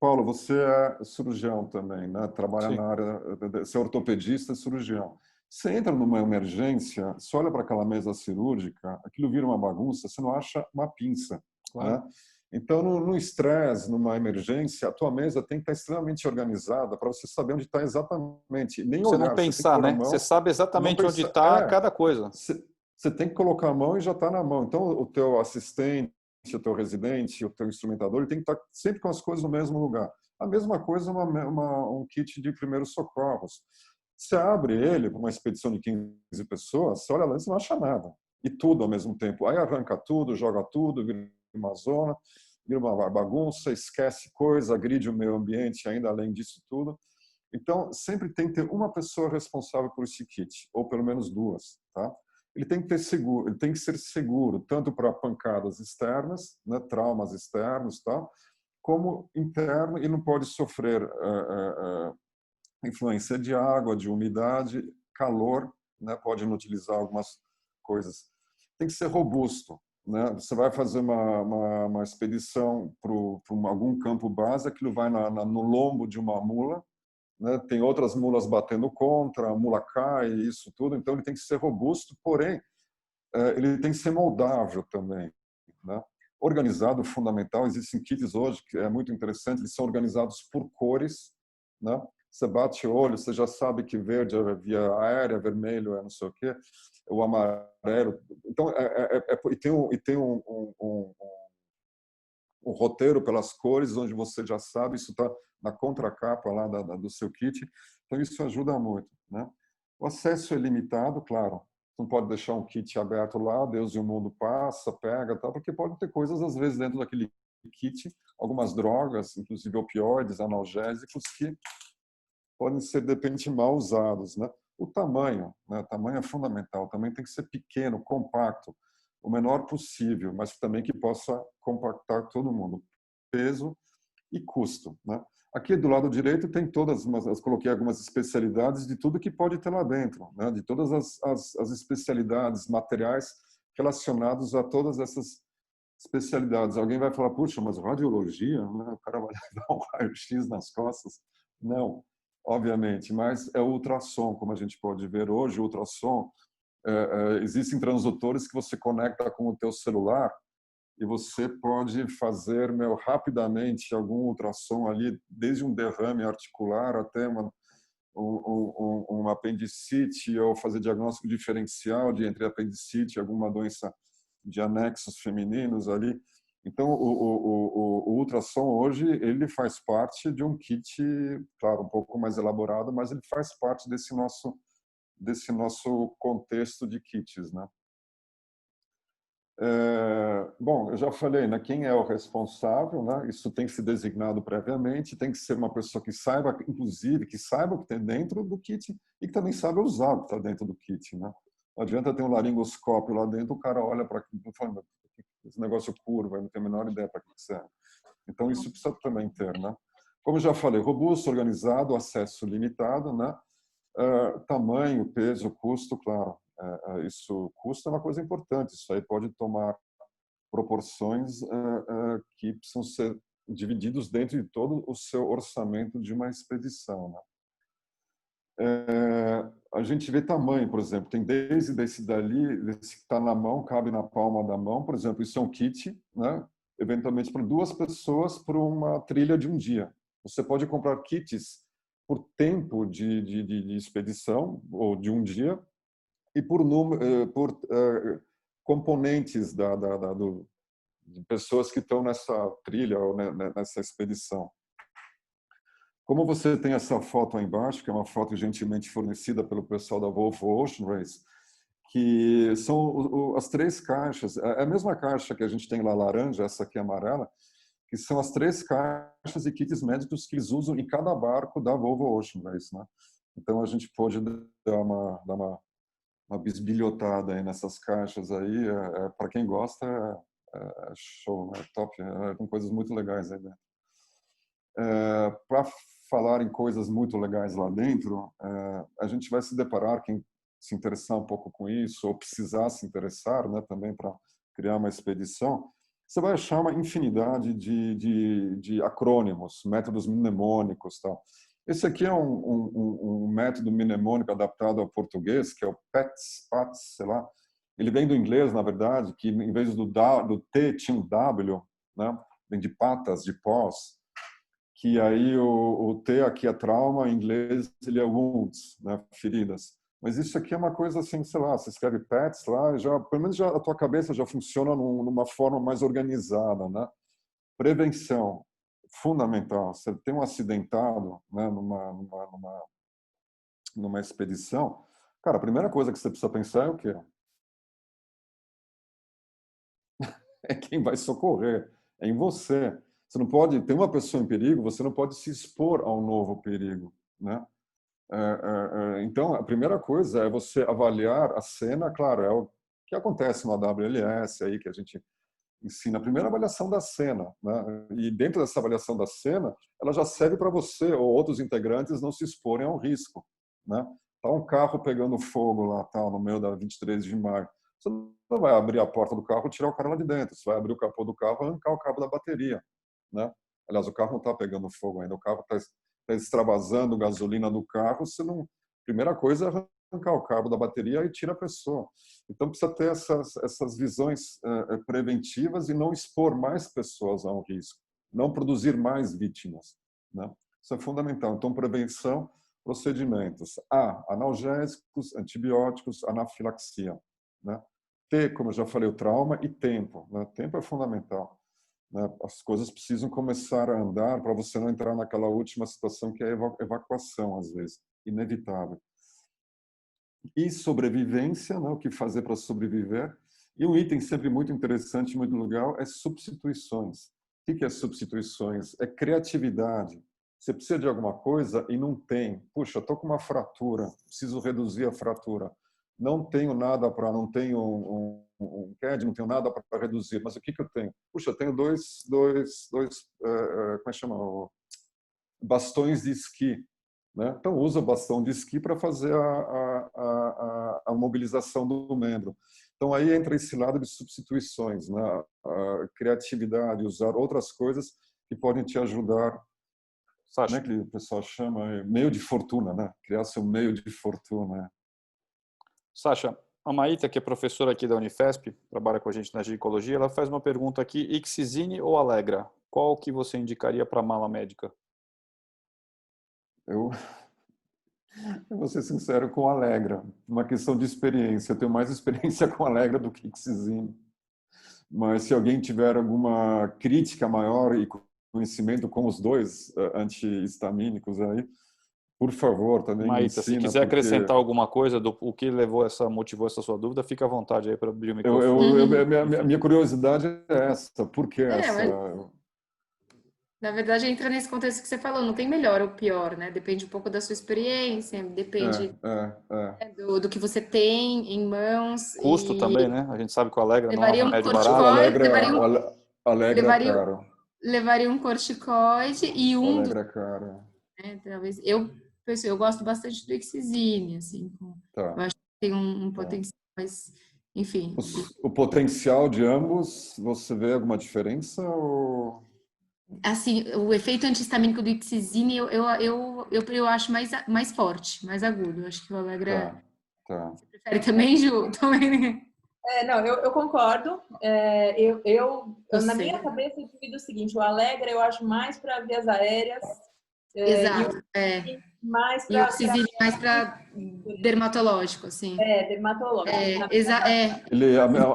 Paulo, você é cirurgião também, né? Trabalha Sim, na área, você é ortopedista e cirurgião. Você entra numa emergência, você olha para aquela mesa cirúrgica, aquilo vira uma bagunça, você não acha uma pinça, claro. né? Então, no estresse, numa emergência, a tua mesa tem que estar extremamente organizada para você saber onde está exatamente. Nem Você não olhar, você tem que pensar, pôr a né? Você mão, sabe não exatamente onde pensar. está cada coisa. Você tem que colocar a mão e já está na mão. Então, o teu assistente, o teu residente, o teu instrumentador, ele tem que estar sempre com as coisas no mesmo lugar. A mesma coisa um kit de primeiros socorros. Você abre ele para uma expedição de 15 pessoas, você olha lá e você não acha nada. E tudo ao mesmo tempo. Aí arranca tudo, joga tudo, vira uma zona, vira uma bagunça, esquece coisa, agride o meio ambiente ainda além disso tudo. Então, sempre tem que ter uma pessoa responsável por esse kit, ou pelo menos duas, tá? Ele tem que ter seguro, ele tem que ser seguro tanto para pancadas externas, né, traumas externos, tá? Como interno, e não pode sofrer influência de água, de umidade, calor, né? Pode inutilizar algumas coisas. Tem que ser robusto, né? Você vai fazer uma expedição para algum campo base, aquilo vai no lombo de uma mula, né? Tem outras mulas batendo contra, a mula cai, isso tudo. Então ele tem que ser robusto, porém ele tem que ser moldável também, né? Organizado, fundamental. Existem kits hoje que é muito interessante. Eles são organizados por cores, né? Você bate o olho, você já sabe que verde é via aérea, vermelho é não sei o quê, o amarelo. Então e tem um roteiro pelas cores, onde você já sabe, isso está na contracapa lá do seu kit. Então, isso ajuda muito, né? O acesso é limitado, claro. Não pode deixar um kit aberto lá, Deus e o mundo passa, pega, tal, porque pode ter coisas, às vezes, dentro daquele kit, algumas drogas, inclusive opioides, analgésicos, que podem ser, de repente, mal usados, né? O tamanho, né? O tamanho é fundamental. Também tem que ser pequeno, compacto, o menor possível, mas também que possa compactar todo mundo. Peso e custo, né? Aqui do lado direito tem todas, eu coloquei algumas especialidades de tudo que pode ter lá dentro, né? De todas as especialidades, materiais relacionados a todas essas especialidades. Alguém vai falar, puxa, mas radiologia, né? O cara vai levar um raio-x nas costas? Não, obviamente, mas é o ultrassom, como a gente pode ver hoje, o ultrassom, existem transdutores que você conecta com o teu celular e você pode fazer rapidamente algum ultrassom ali, desde um derrame articular até uma apendicite, ou fazer diagnóstico diferencial entre apendicite e alguma doença de anexos femininos ali. Então, o ultrassom hoje ele faz parte de um kit, claro, um pouco mais elaborado, mas ele faz parte desse nosso desse nosso contexto de kits, né? Bom, eu já falei, né? Quem é o responsável, né? Isso tem que ser designado previamente, tem que ser uma pessoa que saiba, inclusive, que saiba o que tem dentro do kit e que também saiba usar o que está dentro do kit, né? Não adianta ter um laringoscópio lá dentro, o cara olha para aquilo e fala, esse negócio curvo, eu não tenho a menor ideia para que serve. Então, isso precisa também ter, né? Como eu já falei, robusto, organizado, acesso limitado, né? Tamanho, peso, custo, claro. Isso, custo é uma coisa importante. Isso aí pode tomar proporções que precisam ser divididos dentro de todo o seu orçamento de uma expedição, né? A gente vê tamanho, por exemplo, tem desde desse dali, desse que está na mão, cabe na palma da mão, por exemplo, isso é um kit, né? Eventualmente para 2 pessoas por uma trilha de um dia. Você pode comprar kits por tempo de expedição ou de um dia e por componentes de pessoas que estão nessa trilha ou nessa expedição. Como você tem essa foto aí embaixo, que é uma foto gentilmente fornecida pelo pessoal da Volvo Ocean Race, que são as 3 caixas, é a mesma caixa que a gente tem lá laranja, essa aqui amarela, que são as 3 caixas e kits médicos que eles usam em cada barco da Volvo Ocean Race, né? Então a gente pode dar uma bisbilhotada aí nessas caixas aí, para quem gosta é show, né? Top, com coisas muito legais aí dentro. Para falar em coisas muito legais lá dentro, a gente vai se deparar, quem se interessar um pouco com isso, ou precisar se interessar, né, também para criar uma expedição, você vai achar uma infinidade de acrônimos, métodos mnemônicos, tal. Esse aqui é um método mnemônico adaptado ao português, que é o PATS, sei lá. Ele vem do inglês, na verdade, que em vez do T tinha um W, né? Vem de patas, de pós, que aí o T aqui é trauma, em inglês ele é wounds, né? Feridas. Mas isso aqui é uma coisa assim, sei lá, você escreve PATS lá, já, pelo menos já, a tua cabeça já funciona numa forma mais organizada, né? Prevenção, fundamental. Você tem um acidentado, né, numa expedição, cara, a primeira coisa que você precisa pensar é o quê? É quem vai socorrer, é em você. Você não pode ter uma pessoa em perigo, você não pode se expor a um novo perigo, né? Então, a primeira coisa é você avaliar a cena, claro, é o que acontece no AWLS aí que a gente ensina, a primeira avaliação da cena, né? E dentro dessa avaliação da cena, ela já serve para você ou outros integrantes não se exporem ao risco, né? Tá um carro pegando fogo lá, tal, no meio da 23 de maio. Você não vai abrir a porta do carro e tirar o cara lá de dentro. Você vai abrir o capô do carro e arrancar o cabo da bateria, né? Aliás, o carro não está pegando fogo ainda, o carro está extravasando gasolina do carro. Você não... Primeira coisa é arrancar o cabo da bateria e tira a pessoa. Então, precisa ter essas visões preventivas e não expor mais pessoas a um risco, não produzir mais vítimas, né? Isso é fundamental. Então, prevenção, procedimentos. Analgésicos, antibióticos, anafilaxia, né? T, como eu já falei, o trauma, e tempo, né? Tempo é fundamental, né? As coisas precisam começar a andar para você não entrar naquela última situação que é a evacuação, às vezes, inevitável. E sobrevivência, né? O que fazer para sobreviver. E um item sempre muito interessante, muito legal, é substituições. O que é substituições? É criatividade. Você precisa de alguma coisa e não tem. Puxa, estou com uma fratura, preciso reduzir a fratura. Não tenho nada para, não tenho um CAD, não tenho nada para reduzir. Mas o que eu tenho? Puxa, eu tenho dois como é que chama? Bastões de esqui, né? Então usa o bastão de esqui para fazer a mobilização do membro. Então aí entra esse lado de substituições, né? A criatividade, usar outras coisas que podem te ajudar. Sabe, né, que o pessoal chama meio de fortuna, né? Criar seu meio de fortuna. Sasha, a Maíta, que é professora aqui da Unifesp, trabalha com a gente na ginecologia, ela faz uma pergunta aqui: Ixizine ou Alegra? Qual que você indicaria para mala médica? Eu vou ser sincero com Alegra, uma questão de experiência. Eu tenho mais experiência com Alegra do que Ixizine. Mas se alguém tiver alguma crítica maior e conhecimento com os dois antihistamínicos aí, Por favor, também me Maíta, se ensina, quiser porque acrescentar alguma coisa do o que motivou essa sua dúvida, fica à vontade aí para abrir o eu, microfone. minha curiosidade é essa. Por que essa? Mas na verdade entra nesse contexto que você falou, não tem melhor ou pior, né? Depende um pouco da sua experiência, depende do que você tem em mãos Custo e também, né? A gente sabe que o Alegra não é um levaria um remédio O barato. corticoide, Alegra, Alegra é levaria, caro. levaria um corticoide e O um dos, Alegra é caro. né, talvez eu gosto bastante do Excisine, assim, eu Tá, acho que tem um tá. potencial, mas enfim, O potencial de ambos, você vê alguma diferença? Ou... assim, o efeito anti-histamínico do Excisine eu acho mais forte, mais agudo. Eu acho que o Alegra Tá, tá. prefere também, Ju? Também. Não, eu concordo. Na Você. minha cabeça, eu divido o seguinte: o Alegra eu acho mais para vias aéreas e o Exato, mais e o para Excisine mais para dermatológico, assim. dermatológico.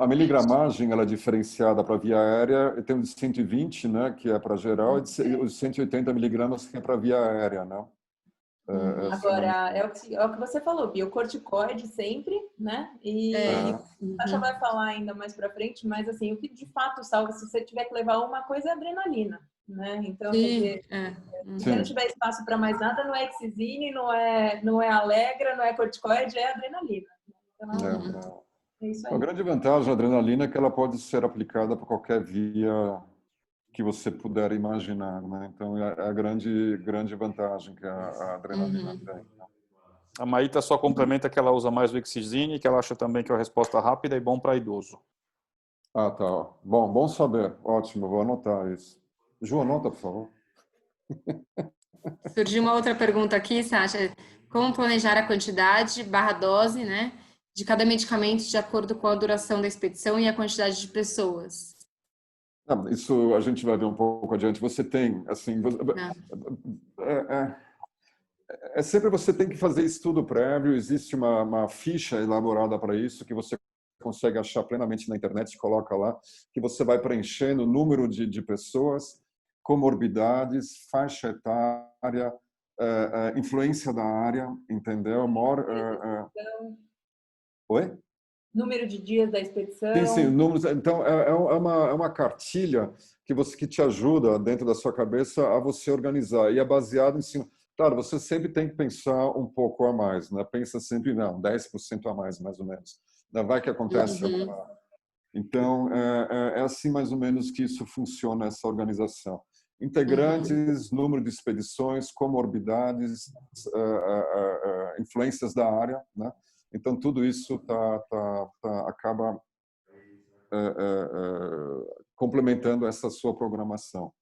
A miligramagem ela é diferenciada para via aérea, e tem o de 120, né, que é para geral, e os 180 miligramas que é para via aérea, né? Agora, é o que você falou, biocorticoide sempre, né? E a Sasha vai falar ainda mais pra frente, mas assim, o que de fato salva, se você tiver que levar uma coisa, é adrenalina, né? Então, quer dizer, se você não tiver espaço para mais nada, não é Excisine, não é Alegra, não é corticoide, é adrenalina. Então, é isso A aí. grande vantagem da adrenalina é que ela pode ser aplicada por qualquer via que você puder imaginar, né? Então, é a grande vantagem que a adrenalina tem. A Maíta só complementa que ela usa mais o Excisine, que ela acha também que é uma resposta rápida e bom para idoso. Ah, tá. Bom saber. Ótimo, vou anotar isso. Ju, anota, por favor. Surgiu uma outra pergunta aqui, Sasha. Como planejar a quantidade barra dose, né, de cada medicamento de acordo com a duração da expedição e a quantidade de pessoas? Isso a gente vai ver um pouco adiante. Você tem, assim, sempre você tem que fazer estudo prévio. Existe uma ficha elaborada para isso que você consegue achar plenamente na internet, coloca lá, que você vai preenchendo o número de pessoas, comorbidades, faixa etária, influência da área, entendeu? Oi? Número de dias da Sim, expedição. números. Então, é uma cartilha que te ajuda dentro da sua cabeça a você organizar. E é baseado em cima. Claro, você sempre tem que pensar um pouco a mais, né? Pensa sempre, não, 10% a mais ou menos. Vai que acontece. Então, é assim mais ou menos que isso funciona, essa organização. Integrantes, número de expedições, comorbidades, influências da área, né? Então, tudo isso acaba complementando essa sua programação,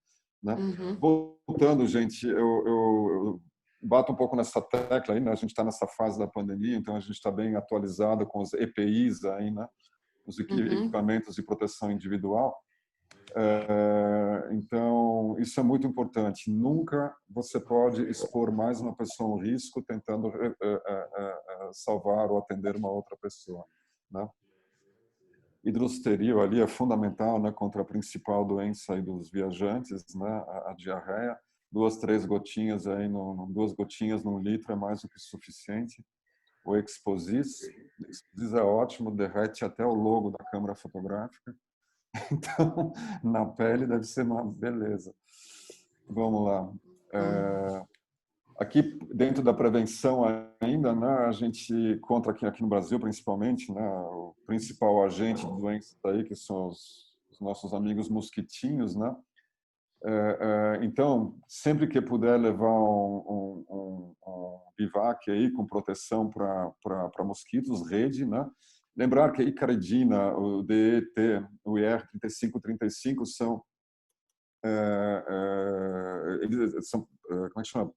né? Voltando, gente, eu bato um pouco nessa tecla aí, né? A gente está nessa fase da pandemia, então a gente está bem atualizado com os EPIs aí, né? Os equipamentos de proteção individual. Então, isso é muito importante. Nunca você pode expor mais uma pessoa a um risco tentando salvar ou atender uma outra pessoa, né? Hidrosteril ali é fundamental, né, contra a principal doença aí dos viajantes, né, a diarreia. 2, 3 gotinhas aí, 2 gotinhas num litro é mais do que suficiente. O Exposis é ótimo, derrete até o logo da câmera fotográfica. Então, na pele deve ser uma beleza. Vamos lá. Aqui dentro da prevenção ainda, né, a gente encontra aqui no Brasil principalmente, né, o principal agente de doenças aí que são os nossos amigos mosquitinhos, né. Então, sempre que puder levar um bivac aí com proteção para mosquitos, rede, né. Lembrar que a icaridina, o DET, o IR 3535 são eles são, como é que chama?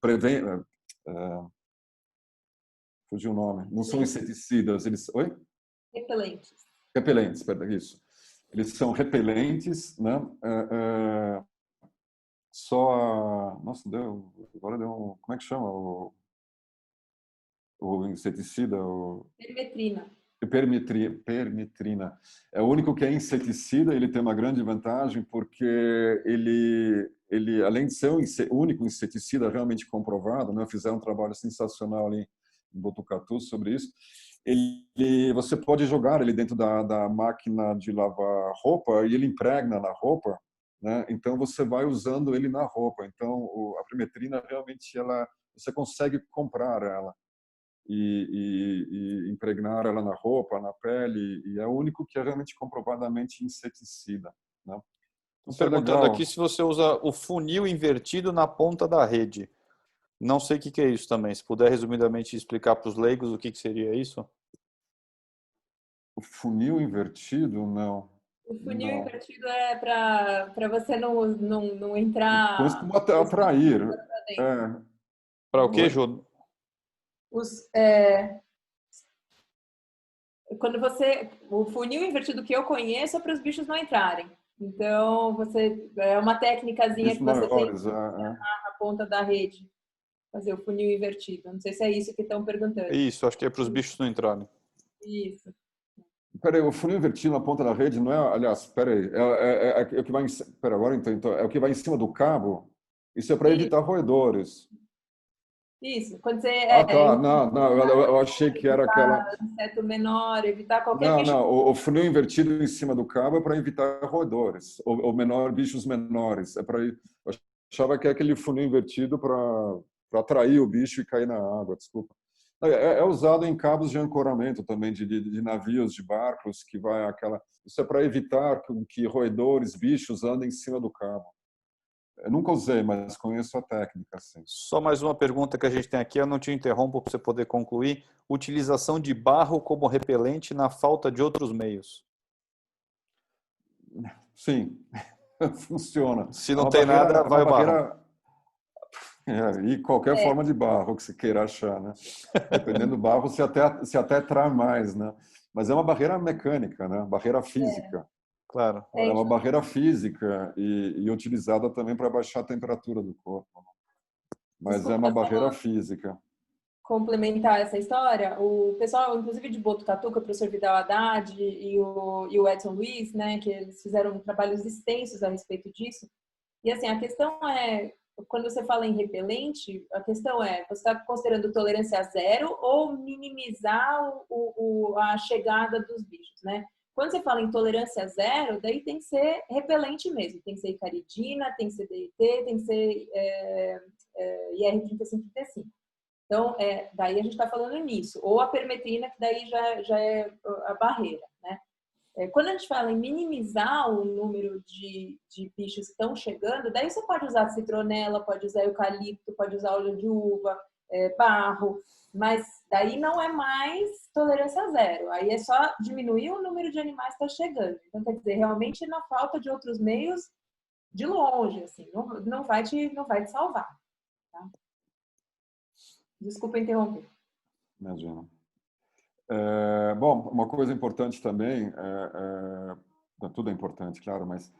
Fugiu o nome. Não são inseticidas, eles... Oi? Repelentes. Repelentes, perdão, isso. Eles são repelentes, né? Nossa, agora deu como é que chama o inseticida? Perimetrina. permetrina. É o único que é inseticida. Ele tem uma grande vantagem porque ele além de ser o único inseticida realmente comprovado, né? Fizeram um trabalho sensacional ali em Botucatu sobre isso. Você pode jogar ele dentro da máquina de lavar roupa e ele impregna na roupa, né? Então você vai usando ele na roupa. Então a permetrina realmente você consegue comprar ela e impregnar ela na roupa, na pele, e é o único que é realmente comprovadamente inseticida, né? Estou Isso é perguntando legal. aqui se você usa o funil invertido na ponta da rede. Não sei o que é isso também. Se puder resumidamente explicar para os leigos o que seria isso? O funil invertido, não. O funil Não. invertido é para você não Coisa entrar como até os bichos atrair. pra dentro. É. Para o quê, Oi? Jô? Os, quando o funil invertido que eu conheço é para os bichos não entrarem. Então, é uma técnicazinha Bichos que você tem maiores. É. na ponta da rede, fazer o funil invertido. Não sei se é isso que estão perguntando. Isso, acho que é para os bichos não entrarem. Isso. Peraí, o funil invertido na ponta da rede não é, aliás, peraí, é o que vai pera, agora então, é o que vai em cima do cabo? Isso é para evitar roedores. Isso. Quando você Ah, tá. Não, não, eu achei que era aquela. evitar inseto menor, evitar qualquer Não, bicho. não. O funil invertido em cima do cabo é para evitar roedores, ou bichos menores. Eu achava que é aquele funil invertido para atrair o bicho e cair na água. Desculpa. É usado em cabos de ancoramento também de navios, de barcos, que vai aquela. Isso é para evitar que roedores, bichos andem em cima do cabo. Eu nunca usei, mas conheço a técnica, sim. Só mais uma pergunta que a gente tem aqui, eu não te interrompo para você poder concluir. Utilização de barro como repelente na falta de outros meios. Sim, funciona. Se É não uma tem barreira, nada, é uma vai o barrão. barreira. E qualquer É, forma de barro que você queira achar, né? Dependendo do barro, se até atrai mais, né? Mas é uma barreira mecânica, né? Barreira física. Claro. É uma então, barreira física e utilizada também para baixar a temperatura do corpo. Mas é uma desculpa barreira física. complementar essa história, o pessoal, inclusive de Botucatu, que é o professor Vidal Haddad e o Edson Luiz, né, que eles fizeram trabalhos extensos a respeito disso. E assim, a questão é, quando você fala em repelente, a questão é, você está considerando tolerância zero ou minimizar a chegada dos bichos, né? Quando você fala em tolerância zero, daí tem que ser repelente mesmo, tem que ser icaridina, tem que ser DDT, tem que ser IR3535. Então, daí a gente está falando nisso. Ou a permetrina, que daí já é a barreira, né? Quando a gente fala em minimizar o número de bichos que estão chegando, daí você pode usar citronela, pode usar eucalipto, pode usar óleo de uva, barro, mas daí não é mais tolerância zero. Aí é só diminuir o número de animais que está chegando. Então, quer dizer, realmente na falta de outros meios, de longe, assim, não vai te salvar. Tá? Desculpa interromper. Imagina. Bom, uma coisa importante também, tudo é importante, claro, mas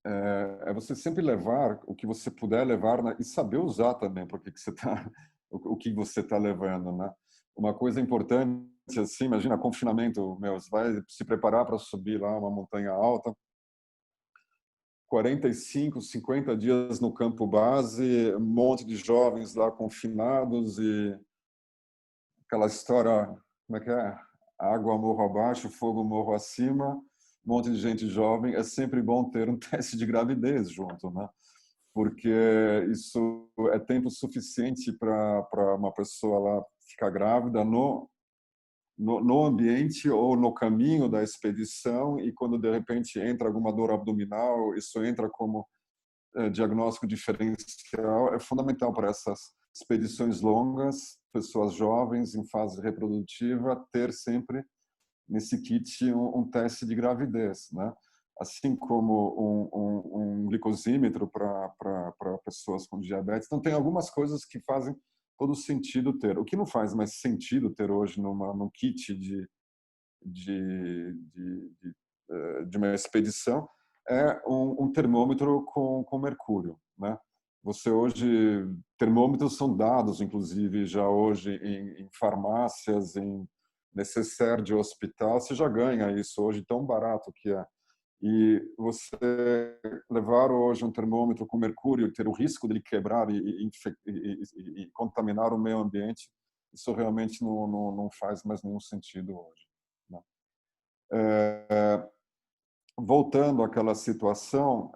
é você sempre levar o que você puder levar, né, e saber usar também porque que você tá, o que você está levando, né? Uma coisa importante, assim, imagina confinamento, meu, você vai se preparar para subir lá uma montanha alta, 45, 50 dias no campo base, um monte de jovens lá confinados e aquela história, como é que é? Água morro abaixo, fogo morro acima, um monte de gente jovem. É sempre bom ter um teste de gravidez junto, né? Porque isso é tempo suficiente para uma pessoa lá ficar grávida no ambiente ou no caminho da expedição, e quando de repente entra alguma dor abdominal, isso entra como diagnóstico diferencial. É fundamental para essas expedições longas, pessoas jovens em fase reprodutiva, ter sempre nesse kit um teste de gravidez, né? Assim como um glicosímetro para pessoas com diabetes. Então, tem algumas coisas que fazem todo sentido ter. O que não faz mais sentido ter hoje num kit de uma expedição é um termômetro com mercúrio, né? Você hoje, termômetros são dados, inclusive, já hoje em farmácias, em necessaire de hospital, você já ganha isso hoje, tão barato que é. E você levar hoje um termômetro com mercúrio, ter o risco dele quebrar e contaminar o meio ambiente, isso realmente não faz mais nenhum sentido hoje, né? Voltando àquela situação,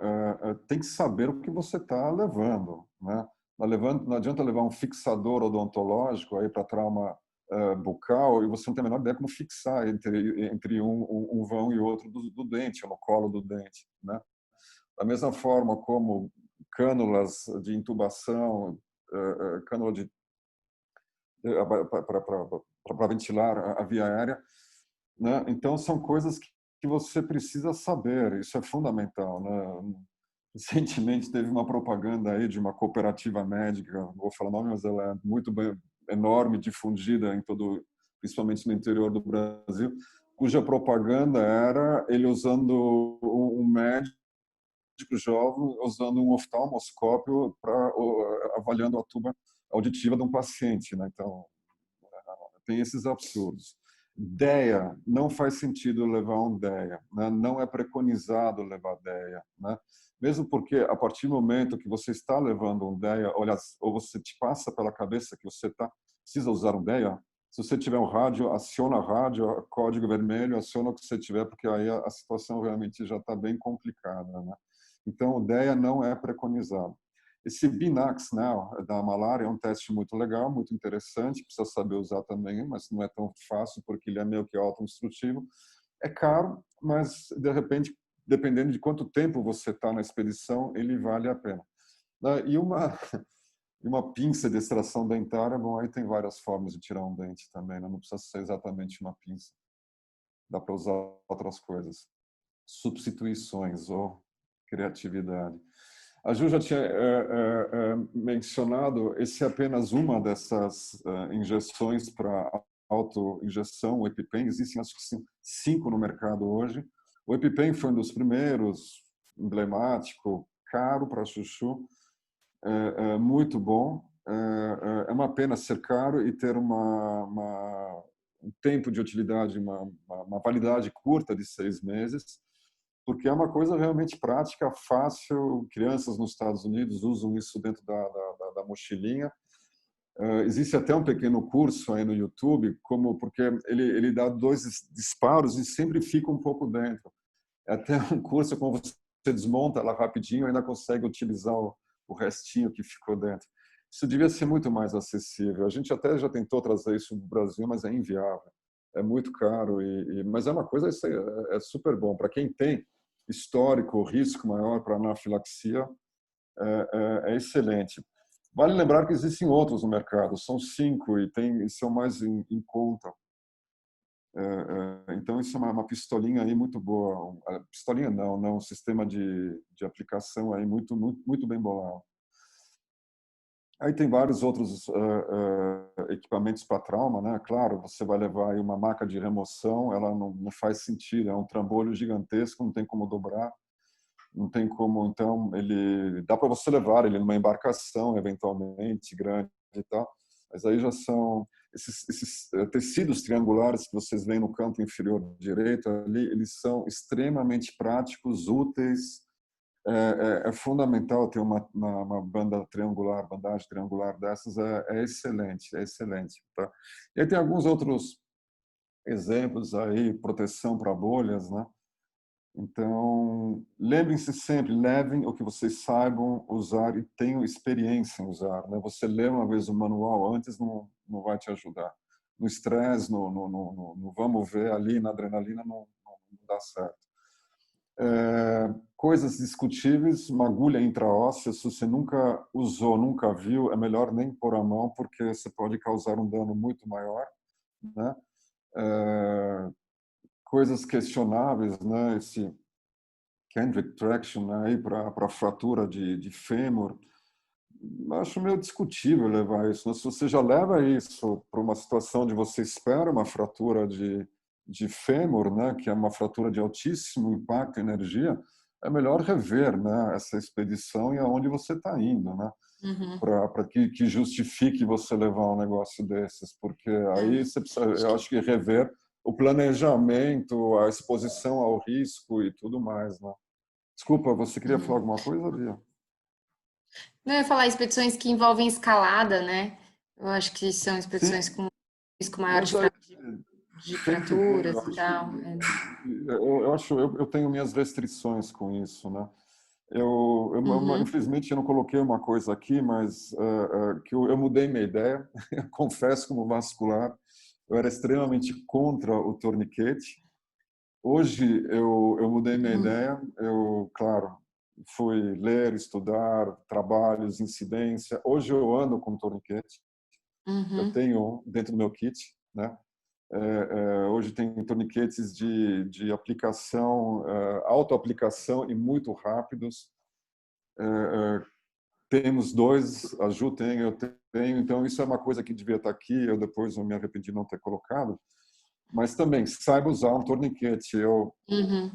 tem que saber o que você está levando, né? Não adianta levar um fixador odontológico aí para trauma bucal e você não tem a menor ideia como fixar entre um vão e outro do dente, no colo do dente, né? Da mesma forma como cânulas de intubação, cânula para ventilar a via aérea, né? Então são coisas que você precisa saber, isso é fundamental, né? Recentemente teve uma propaganda aí de uma cooperativa médica, não vou falar o nome, mas ela é muito bem, enorme, difundida em todo, principalmente no interior do Brasil, cuja propaganda era ele usando um médico jovem usando um oftalmoscópio para avaliando a tuba auditiva de um paciente, né? Então tem esses absurdos. DEA, não faz sentido levar um DEA, né? Não é preconizado levar DEA, né? Mesmo porque a partir do momento que você está levando um DEA, olha, ou você te passa pela cabeça que você precisa usar um DEA, se você tiver um rádio, aciona a rádio, código vermelho, aciona o que você tiver, porque aí a situação realmente já está bem complicada, né? Então, o DEA não é preconizado. Esse Binax Now da malária é um teste muito legal, muito interessante, precisa saber usar também, mas não é tão fácil porque ele é meio que auto-instrutivo. É caro, mas de repente, dependendo de quanto tempo você está na expedição, ele vale a pena. E uma pinça de extração dentária, bom, aí tem várias formas de tirar um dente também, né? Não precisa ser exatamente uma pinça. Dá para usar outras coisas. Substituições ou criatividade. A Ju já tinha mencionado, esse é apenas uma dessas injeções para auto-injeção, o EpiPen. Existem acho que 5 no mercado hoje. O EpiPen foi um dos primeiros, emblemático, caro para chuchu, muito bom. É uma pena ser caro e ter um tempo de utilidade, uma validade curta de 6 meses, porque é uma coisa realmente prática, fácil. Crianças nos Estados Unidos usam isso dentro da mochilinha. Existe até um pequeno curso aí no YouTube, porque ele dá 2 disparos e sempre fica um pouco dentro. É até um curso como você desmonta ela rapidinho e ainda consegue utilizar o restinho que ficou dentro. Isso devia ser muito mais acessível. A gente até já tentou trazer isso no Brasil, mas é inviável. É muito caro, mas é uma coisa, é super bom. Para quem tem histórico, risco maior para anafilaxia, é excelente. Vale lembrar que existem outros no mercado, são 5 e são mais em conta. Então, isso é uma pistolinha aí muito boa. Pistolinha não, um sistema de aplicação aí muito, muito, muito bem bolado. Aí tem vários outros equipamentos para trauma, né? Claro, você vai levar aí uma maca de remoção, ela não faz sentido, é um trambolho gigantesco, não tem como dobrar, não tem como, então, dá para você levar ele numa embarcação, eventualmente, grande e tal, mas aí já são esses tecidos triangulares que vocês veem no canto inferior direito ali, eles são extremamente práticos, úteis. É fundamental ter uma bandagem triangular dessas, é excelente, é excelente, tá? E aí tem alguns outros exemplos aí, proteção para bolhas, né? Então, lembrem-se sempre, levem o que vocês saibam usar e tenham experiência em usar, né? Você lê uma vez o manual antes não vai te ajudar. No estresse, no vamos ver ali, na adrenalina, não dá certo. Coisas discutíveis, uma agulha intraóssea, se você nunca usou, nunca viu, é melhor nem pôr a mão, porque você pode causar um dano muito maior, né? Coisas questionáveis, né? Esse Kendrick Traction, né? Aí para fratura de fêmur, acho meio discutível levar isso, né? Se você já leva isso para uma situação onde você espera uma fratura de fêmur, né? Que é uma fratura de altíssimo impacto e energia, é melhor rever, né, essa expedição e aonde você está indo, né? Uhum. Para que justifique você levar um negócio desses, porque aí você precisa, eu acho que rever o planejamento, a exposição ao risco e tudo mais, né? Desculpa, você queria falar alguma coisa, Bia? Não, eu ia falar expedições que envolvem escalada, né? Eu acho que são Sim, expedições com risco maior mas aí de sempre tem, fraturas e tal. É. eu tenho minhas restrições com isso, né? Uhum. Infelizmente eu não coloquei uma coisa aqui, mas que eu mudei minha ideia. Confesso, como vascular, eu era extremamente contra o torniquete. Hoje eu mudei minha Uhum. ideia. Eu, claro, fui ler, estudar, trabalhos, incidência. Hoje eu ando com torniquete. Eu Uhum. tenho dentro do meu kit, né? Hoje tem torniquetes de aplicação, autoaplicação e muito rápidos. Temos dois, a Ju tem, eu tenho, então isso é uma coisa que devia estar aqui, eu depois me arrependi de não ter colocado, mas também saiba usar um torniquete. Eu, Uhum.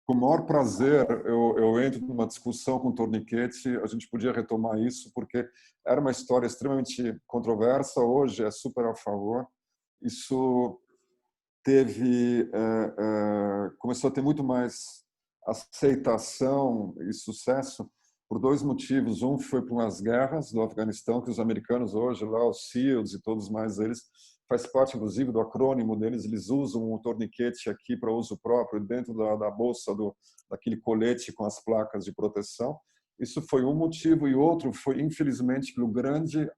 com o maior prazer, eu entro numa discussão com o torniquete, a gente podia retomar isso, porque era uma história extremamente controversa, hoje é super a favor. Isso começou a ter muito mais aceitação e sucesso por dois motivos. Um foi por umas guerras do Afeganistão, que os americanos hoje, lá os SEALs e todos mais eles, faz parte inclusive do acrônimo deles, eles usam um torniquete aqui para uso próprio dentro da bolsa daquele colete com as placas de proteção. Isso foi um motivo, e outro foi, infelizmente, pelo grande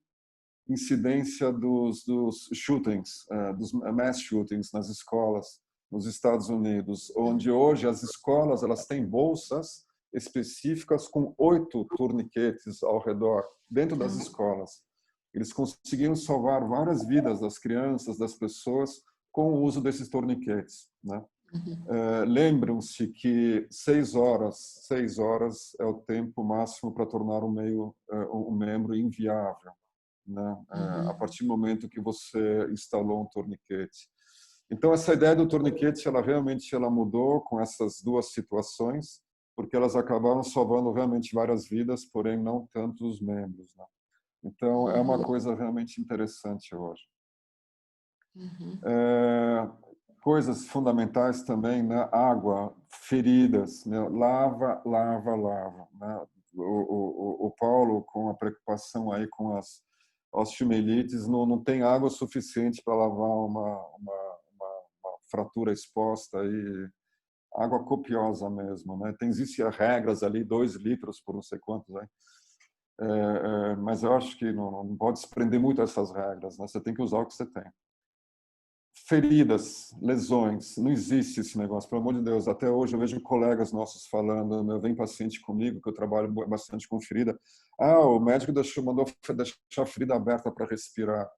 incidência dos shootings, dos mass shootings nas escolas nos Estados Unidos, onde hoje as escolas elas têm bolsas específicas com 8 torniquetes ao redor dentro das escolas. Eles conseguiram salvar várias vidas das crianças, das pessoas com o uso desses torniquetes, né? Lembram-se que 6 horas é o tempo máximo para tornar um membro inviável, né? A Uhum. partir do momento que você instalou um torniquete. Então essa ideia do torniquete, ela realmente ela mudou com essas duas situações, porque elas acabaram salvando realmente várias vidas, porém não tantos membros, né? Então é uma coisa realmente interessante hoje. Uhum. Coisas fundamentais também, né? Água, feridas, né? Lava, lava, lava, né? O Paulo, com a preocupação aí com as osteomielites, não tem água suficiente para lavar uma fratura exposta aí, água copiosa mesmo, né? Existem regras ali, 2 litros por não sei quantos, aí. Mas eu acho que não pode se prender muito a essas regras, né? Você tem que usar o que você tem. Feridas, lesões, não existe esse negócio, pelo amor de Deus. Até hoje eu vejo colegas nossos falando, vem paciente comigo, que eu trabalho bastante com ferida. O médico mandou deixar a ferida aberta para respirar.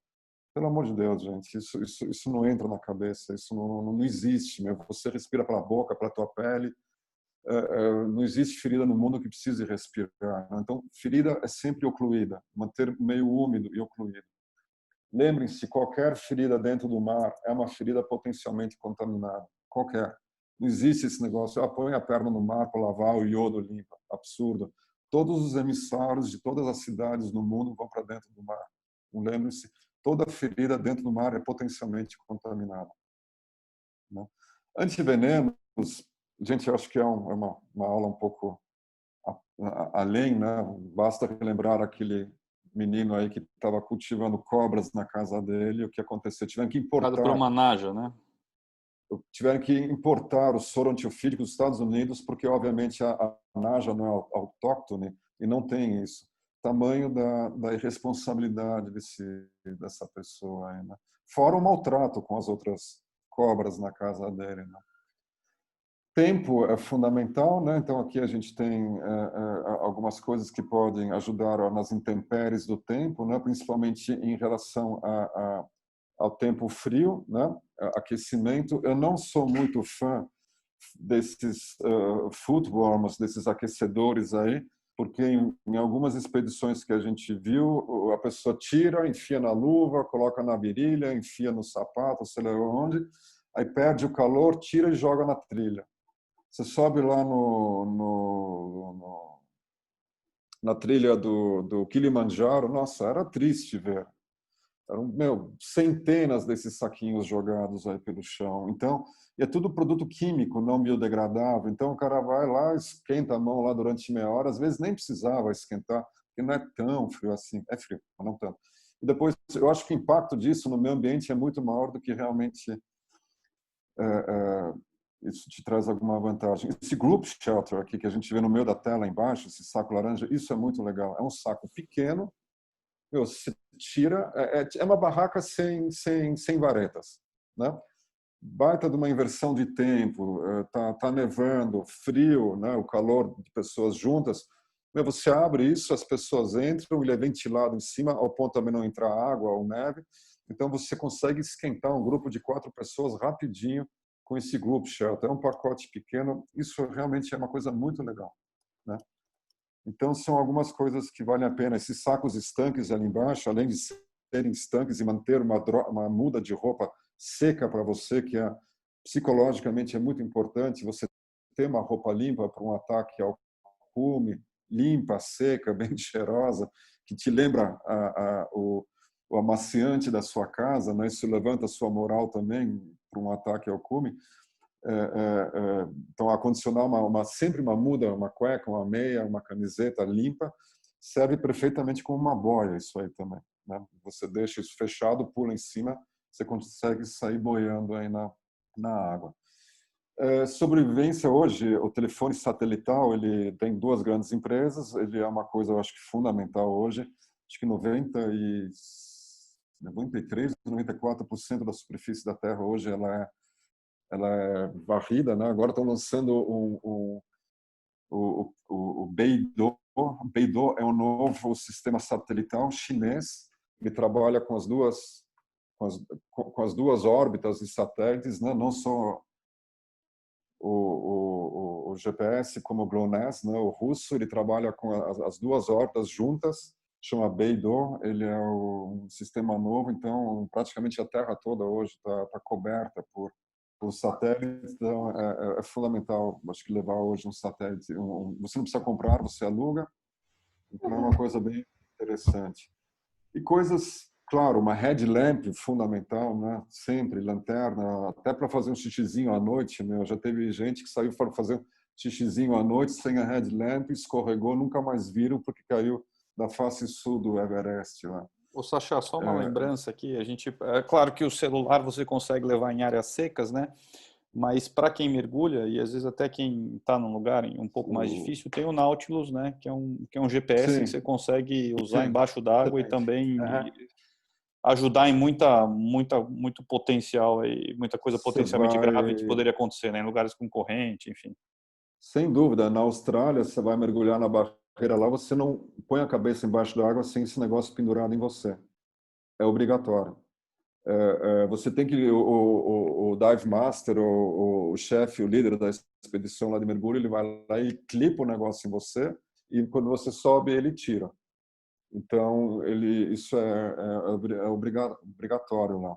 Pelo amor de Deus, gente, isso não entra na cabeça, isso não existe. Você respira pela boca, pela tua pele. Não existe ferida no mundo que precise respirar. Então, ferida é sempre ocluída, manter meio úmido e ocluído. Lembrem-se, qualquer ferida dentro do mar é uma ferida potencialmente contaminada. Qualquer. Não existe esse negócio, põe a perna no mar para lavar, o iodo limpa. Absurdo. Todos os emissários de todas as cidades no mundo vão para dentro do mar. Lembrem-se, toda ferida dentro do mar é potencialmente contaminada, né? Antivenenos, gente, eu acho que é uma aula um pouco além, né? Basta relembrar aquele menino aí que estava cultivando cobras na casa dele, o que aconteceu? Por uma naja, né? Tiveram que importar o soro antiofídico dos Estados Unidos, porque obviamente a naja não é autóctone e não tem isso. Tamanho da irresponsabilidade dessa pessoa aí, né? Fora o maltrato com as outras cobras na casa dele, né? Tempo é fundamental, né? Então aqui a gente tem algumas coisas que podem ajudar nas intempéries do tempo, né? Principalmente em relação ao tempo frio, né? Aquecimento. Eu não sou muito fã desses foot warmers, desses aquecedores aí, porque em algumas expedições que a gente viu, a pessoa tira, enfia na luva, coloca na virilha, enfia no sapato, sei lá onde, aí perde o calor, tira e joga na trilha. Você sobe lá na trilha do Kilimanjaro, nossa, era triste ver. Eram, centenas desses saquinhos jogados aí pelo chão. Então, e é tudo produto químico, não biodegradável. Então, o cara vai lá, esquenta a mão lá durante meia hora. Às vezes nem precisava esquentar, porque não é tão frio assim. É frio, mas não tanto. E depois, eu acho que o impacto disso no meio ambiente é muito maior do que realmente isso te traz alguma vantagem. Esse group shelter aqui que a gente vê no meio da tela embaixo, esse saco laranja, isso é muito legal. É um saco pequeno, se tira, é uma barraca sem varetas, né? Baita de uma inversão de tempo, tá nevando, frio, né? O calor de pessoas juntas. Você abre isso, as pessoas entram, ele é ventilado em cima, ao ponto também não entrar água ou neve. Então você consegue esquentar um grupo de 4 pessoas rapidinho com esse group shelter. É um pacote pequeno, isso realmente é uma coisa muito legal, né? Então, são algumas coisas que valem a pena. Esses sacos estanques ali embaixo, além de serem estanques e manter uma muda de roupa seca para você, que psicologicamente é muito importante, você ter uma roupa limpa para um ataque ao cume, limpa, seca, bem cheirosa, que te lembra o amaciante da sua casa, né? Isso levanta a sua moral também para um ataque ao cume. Então, acondicionar sempre uma muda, uma cueca, uma meia, uma camiseta limpa, serve perfeitamente como uma boia, isso aí também, né? Você deixa isso fechado, pula em cima, você consegue sair boiando aí na água. Sobrevivência hoje, o telefone satelital, ele tem 2 grandes empresas, ele é uma coisa, eu acho que fundamental hoje. Acho que 93, 94% da superfície da Terra hoje ela é varrida, né? Agora estão lançando o Beidou. O Beidou é um novo sistema satelital chinês. Ele trabalha com as duas órbitas de satélites, né? Não só o GPS como o GLONASS, né? O russo, ele trabalha com as 2 órbitas juntas, chama Beidou. Ele é um sistema novo, então praticamente a Terra toda hoje está coberta por satélites. Então é fundamental, acho que levar hoje um satélite. Você não precisa comprar, você aluga. Então é uma coisa bem interessante. E coisas, claro, uma headlamp fundamental, né? Sempre lanterna, até para fazer um xixizinho à noite, né? Já teve gente que saiu para fazer um xixizinho à noite sem a headlamp, escorregou, nunca mais viram porque caiu da face sul do Everest lá. Ô, Sacha, só uma lembrança aqui, é claro que o celular você consegue levar em áreas secas, né? Mas para quem mergulha, e às vezes até quem está num lugar um pouco mais difícil, tem o Nautilus, né? Que é um GPS Sim. que você consegue usar embaixo d'água e também Uhum. ajudar em muito potencial e muita coisa potencialmente grave que poderia acontecer, né? Em lugares com corrente, enfim. Sem dúvida, na Austrália, você vai mergulhar na barreira lá, você não põe a cabeça embaixo da água sem esse negócio pendurado em você. É obrigatório. Você tem que o dive master, o chefe, o líder da expedição lá de mergulho, ele vai lá e clipa o negócio em você e quando você sobe ele tira. Então isso é obrigatório lá.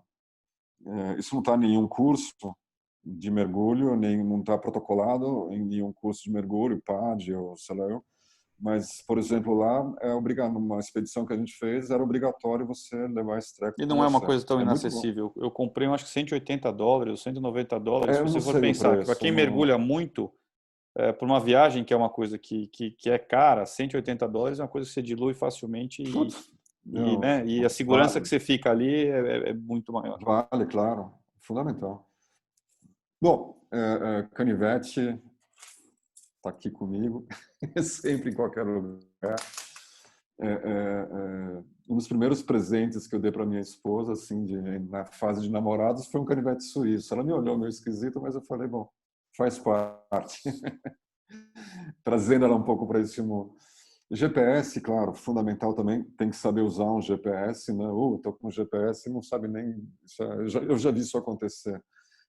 Isso não está em nenhum curso de mergulho, nem não está protocolado em nenhum curso de mergulho, PAD ou sei lá eu. Mas, por exemplo, lá é obrigado, numa expedição que a gente fez, era obrigatório você levar esse treco E com não é uma você. coisa tão É muito bom. inacessível. Eu comprei, acho que $180, $190. Se Eu não você for sei o pensar que para preço. quem mergulha muito, por uma viagem que é uma coisa que é cara, $180 é uma coisa que você dilui facilmente né, e a segurança que você fica ali é muito maior. Vale, claro. Fundamental. Bom, canivete está aqui comigo, sempre em qualquer lugar. Um dos primeiros presentes que eu dei para minha esposa, assim, na fase de namorados, foi um canivete suíço. Ela me olhou meio esquisito, mas eu falei, bom, faz parte. Trazendo ela um pouco para esse mundo. GPS, claro, fundamental também. Tem que saber usar um GPS, né? Estou com um GPS e não sabe nem... Eu já vi isso acontecer.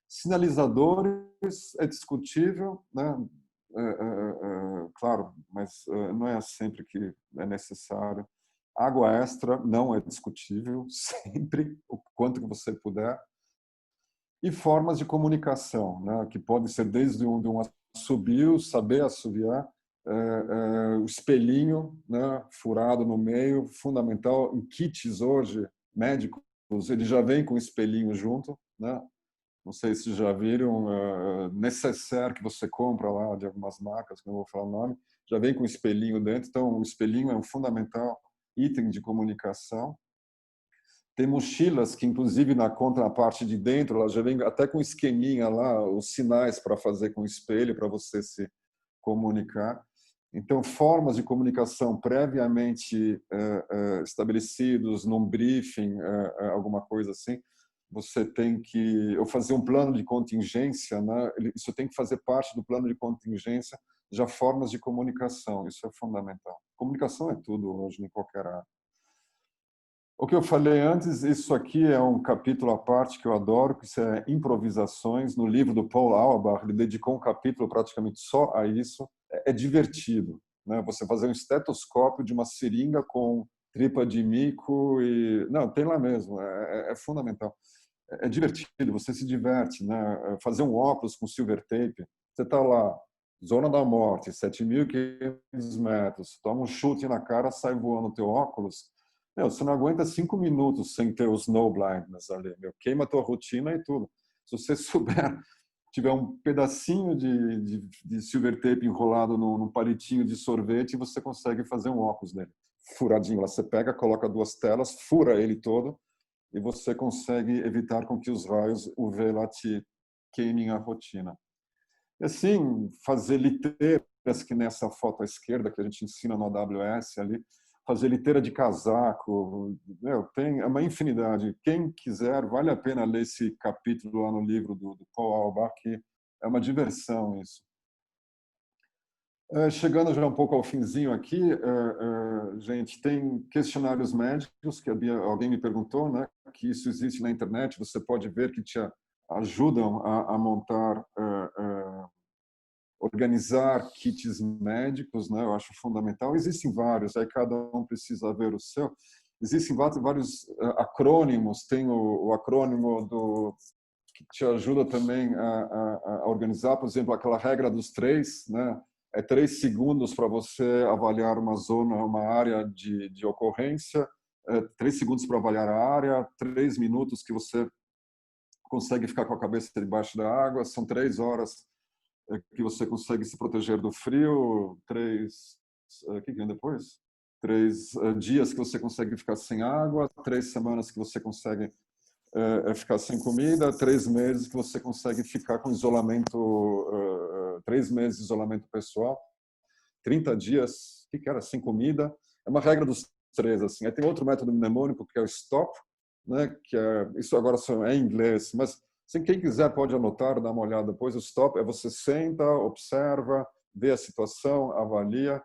Sinalizadores é discutível, né? Claro, mas não é sempre que é necessário. Água extra não é discutível, sempre, o quanto que você puder. E formas de comunicação, né? Que podem ser desde um assobio, saber assobiar, o espelhinho, né, furado no meio, fundamental. Em kits hoje, médicos, ele já vem com o espelhinho junto, né? Não sei se já viram, necessaire que você compra lá de algumas marcas, que não vou falar o nome, já vem com o espelhinho dentro. Então, o espelhinho é um fundamental item de comunicação. Tem mochilas que, inclusive, na contraparte de dentro, ela já vem até com esqueminha lá, os sinais para fazer com o espelho, para você se comunicar. Então, formas de comunicação previamente estabelecidos num briefing, alguma coisa assim, você tem que ou fazer um plano de contingência, né? Isso tem que fazer parte do plano de contingência, já formas de comunicação. Isso é fundamental. Comunicação é tudo hoje, em qualquer área. O que eu falei antes, isso aqui é um capítulo à parte que eu adoro, que isso é improvisações. No livro do Paul Auerbach, ele dedicou um capítulo praticamente só a isso. É divertido, né? Você fazer um estetoscópio de uma seringa com tripa de mico e... Não, tem lá mesmo, é fundamental. É divertido, você se diverte, né? Fazer um óculos com silver tape, você está lá, zona da morte, 7.500 metros, toma um chute na cara, sai voando o teu óculos. Meu, você não aguenta 5 minutos sem ter os snow blindness ali. Meu, queima a tua rotina e tudo. Se você souber, tiver um pedacinho de silver tape enrolado num palitinho de sorvete, você consegue fazer um óculos nele. Furadinho lá. Você pega, coloca 2 telas, fura ele todo e você consegue evitar com que os raios UV lá te queimem a rotina. E assim, fazer liteiras, que nessa foto à esquerda, que a gente ensina no AWS ali, fazer liteira de casaco, tem uma infinidade. Quem quiser, vale a pena ler esse capítulo lá no livro do Paul Auerbach, que é uma diversão isso. Chegando já um pouco ao finzinho aqui, gente, tem questionários médicos, que alguém me perguntou, né, que isso existe na internet, você pode ver que te ajudam a montar, organizar kits médicos, né? Eu acho fundamental. Existem vários, aí cada um precisa ver o seu. Existem vários acrônimos, tem o acrônimo que te ajuda também a organizar, por exemplo, aquela regra dos 3, né? É 3 segundos para você avaliar uma zona, uma área de ocorrência, 3 segundos para avaliar a área, 3 minutos que você consegue ficar com a cabeça debaixo da água, são 3 horas que você consegue se proteger do frio, 3, o que vem depois? 3 dias que você consegue ficar sem água, 3 semanas que você consegue ficar sem comida, 3 meses que você consegue ficar com isolamento, 3 meses de isolamento pessoal, 30 dias, o que era? Sem comida. É uma regra dos 3, assim. Aí tem outro método mnemônico que é o STOP, né? Que isso agora é em inglês, mas assim, quem quiser pode anotar, dar uma olhada depois. O STOP é você senta, observa, vê a situação, avalia,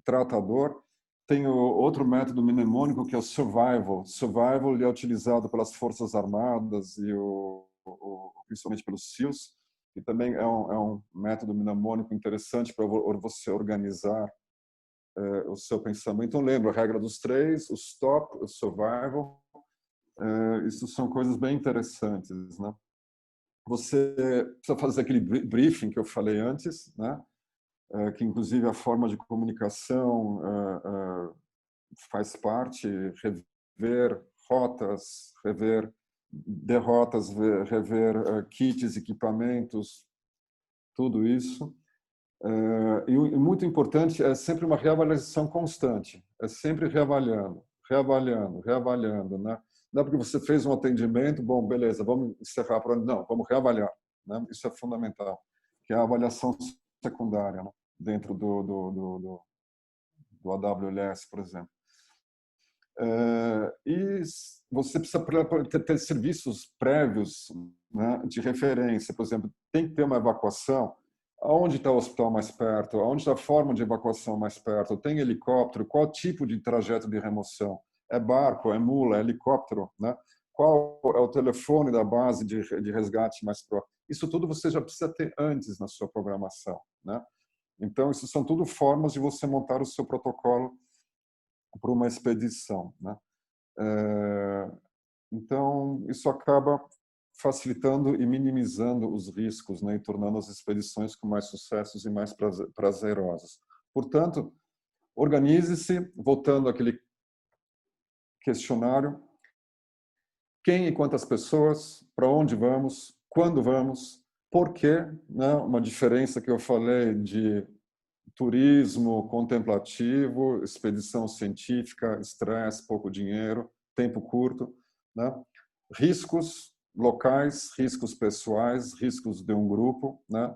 trata a dor. Tem outro método mnemônico que é o survival. Survival ele é utilizado pelas Forças Armadas e principalmente pelos SEALs, que também é um método mnemônico interessante para você organizar o seu pensamento. Então, lembra a regra dos 3, o stop, o survival. Isso são coisas bem interessantes, né? Você precisa fazer aquele briefing que eu falei antes, né? Que inclusive a forma de comunicação faz parte, rever rotas, rever derrotas, rever kits, equipamentos, tudo isso. E muito importante é sempre uma reavaliação constante, é sempre reavaliando, né? Não é porque você fez um atendimento, bom, beleza, vamos encerrar por onde? Não, vamos reavaliar, né? Isso é fundamental, que é a avaliação secundária, né? Dentro do AWS, por exemplo. E você precisa ter serviços prévios, né, de referência, por exemplo, tem que ter uma evacuação. Aonde está o hospital mais perto? Aonde está a forma de evacuação mais perto? Tem helicóptero? Qual tipo de trajeto de remoção? É barco? É mula? É helicóptero? Né? Qual é o telefone da base de resgate mais próximo? Isso tudo você já precisa ter antes na sua programação, né? Então, isso são tudo formas de você montar o seu protocolo para uma expedição, né? Então, isso acaba facilitando e minimizando os riscos, né, e tornando as expedições com mais sucessos e mais prazerosas. Portanto, organize-se, voltando àquele questionário: quem e quantas pessoas, para onde vamos, quando vamos, por quê, né? Uma diferença que eu falei de turismo contemplativo, expedição científica, estresse, pouco dinheiro, tempo curto, né? Riscos locais, riscos pessoais, riscos de um grupo, né?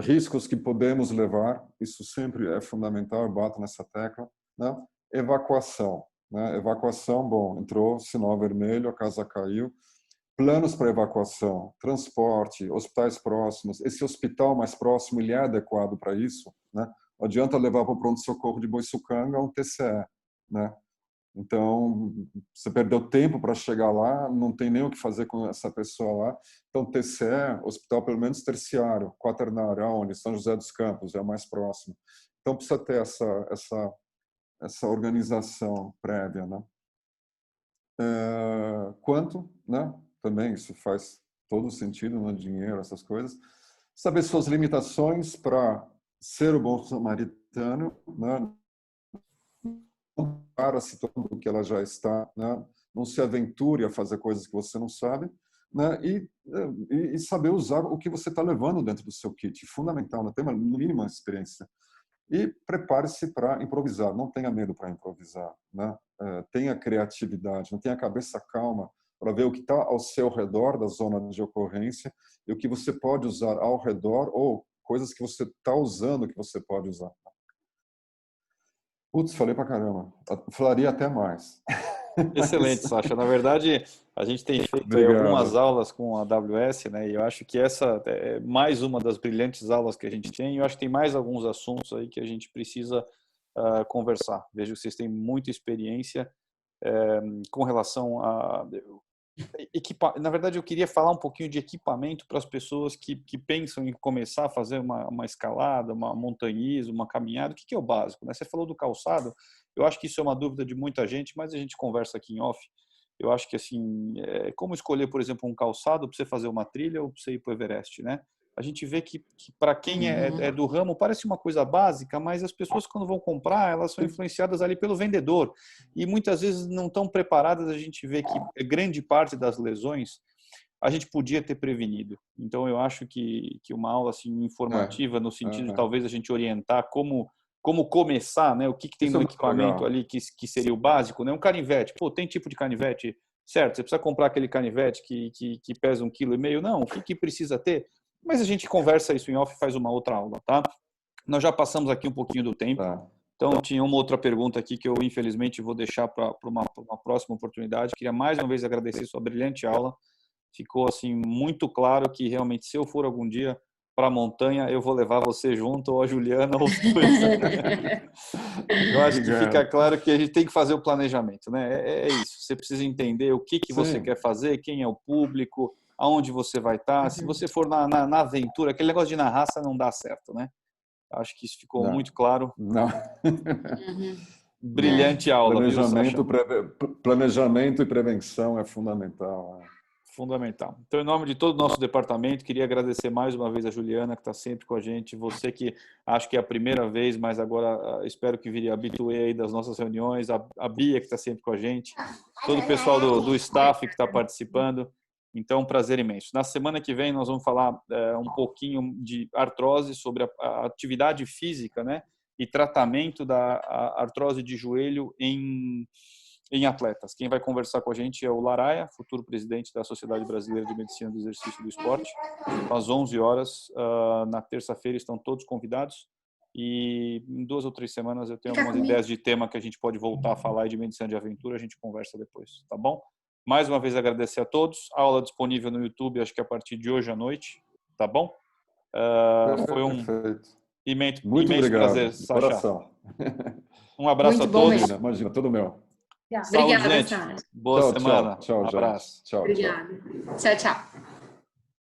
Riscos que podemos levar, isso sempre é fundamental, eu bato nessa tecla, né? Evacuação, né? Evacuação, bom, entrou sinal vermelho, a casa caiu. Planos para evacuação, transporte, hospitais próximos. Esse hospital mais próximo, ele é adequado para isso, né? Não adianta levar para o pronto-socorro de Boiçucanga um TCE, né? Então, você perdeu tempo para chegar lá, não tem nem o que fazer com essa pessoa lá. Então, TCE, hospital pelo menos terciário, quaternário, aonde? São José dos Campos, é o mais próximo. Então, precisa ter essa organização prévia, né? Quanto, né? Também isso faz todo sentido, no dinheiro, essas coisas. Saber suas limitações para ser o bom samaritano, né? Para se tornar o que ela já está, né? Não se aventure a fazer coisas que você não sabe, né? E saber usar o que você está levando dentro do seu kit, fundamental, né? Ter uma mínima experiência. E prepare-se para improvisar, não tenha medo para improvisar, né? Tenha criatividade, não tenha a cabeça calma para ver o que está ao seu redor da zona de ocorrência e o que você pode usar ao redor ou coisas que você está usando que você pode usar. Putz, falei pra caramba. Falaria até mais. Excelente, Sacha. Na verdade, a gente tem feito algumas aulas com a AWS, né? E eu acho que essa é mais uma das brilhantes aulas que a gente tem. Eu acho que tem mais alguns assuntos aí que a gente precisa conversar. Vejo que vocês têm muita experiência com relação a na verdade, eu queria falar um pouquinho de equipamento para as pessoas que pensam em começar a fazer uma escalada, uma montanhismo, uma caminhada. O que é o básico, né? Você falou do calçado. Eu acho que isso é uma dúvida de muita gente, mas a gente conversa aqui em off. Eu acho que, assim, como escolher, por exemplo, um calçado para você fazer uma trilha ou para você ir para o Everest, né? A gente vê que para quem é do ramo, parece uma coisa básica, mas as pessoas, quando vão comprar, elas são influenciadas ali pelo vendedor. E muitas vezes não estão preparadas. A gente vê que grande parte das lesões a gente podia ter prevenido. Então, eu acho que uma aula assim, informativa, no sentido de talvez a gente orientar como começar, né? O que tem no equipamento ali que seria o básico, né? Um canivete. Pô, tem tipo de canivete, certo? Você precisa comprar aquele canivete que pesa 1,5 kg? Não, o que precisa ter? Mas a gente conversa isso em off e faz uma outra aula, tá? Nós já passamos aqui um pouquinho do tempo. Então, tinha uma outra pergunta aqui que eu, infelizmente, vou deixar para uma próxima oportunidade. Queria mais uma vez agradecer sua brilhante aula. Ficou, assim, muito claro que, realmente, se eu for algum dia para a montanha, eu vou levar você junto, ou a Juliana, ou os dois. Eu acho que fica claro que a gente tem que fazer o planejamento, né? É isso. Você precisa entender o que você quer fazer, quem é o público, aonde você vai estar. Se você for na aventura, aquele negócio de ir na raça não dá certo, né? Acho que isso ficou muito claro. Não. Brilhante aula, planejamento e prevenção é fundamental. Fundamental. Então, em nome de todo o nosso departamento, queria agradecer mais uma vez a Juliana, que está sempre com a gente. Você que acho que é a primeira vez, mas agora espero que vire habituê aí das nossas reuniões. A Bia, que está sempre com a gente. Todo o pessoal do staff que está participando. Então, um prazer imenso. Na semana que vem, nós vamos falar um pouquinho de artrose, sobre a atividade física, né? E tratamento da artrose de joelho em atletas. Quem vai conversar com a gente é o Laraia, futuro presidente da Sociedade Brasileira de Medicina do Exercício e do Esporte. Às 11 horas, na terça-feira, estão todos convidados. E em 2 ou 3 semanas eu tenho algumas ideias de tema que a gente pode voltar a falar de medicina de aventura. A gente conversa depois, tá bom? Mais uma vez agradecer a todos. A aula disponível no YouTube, acho que a partir de hoje à noite, tá bom? Foi um imenso prazer, Sacha. Um abraço a todos. Imagina, tudo meu. Saúde, gente. Boa semana. Tchau, abraço. Tchau. Obrigada. Tchau.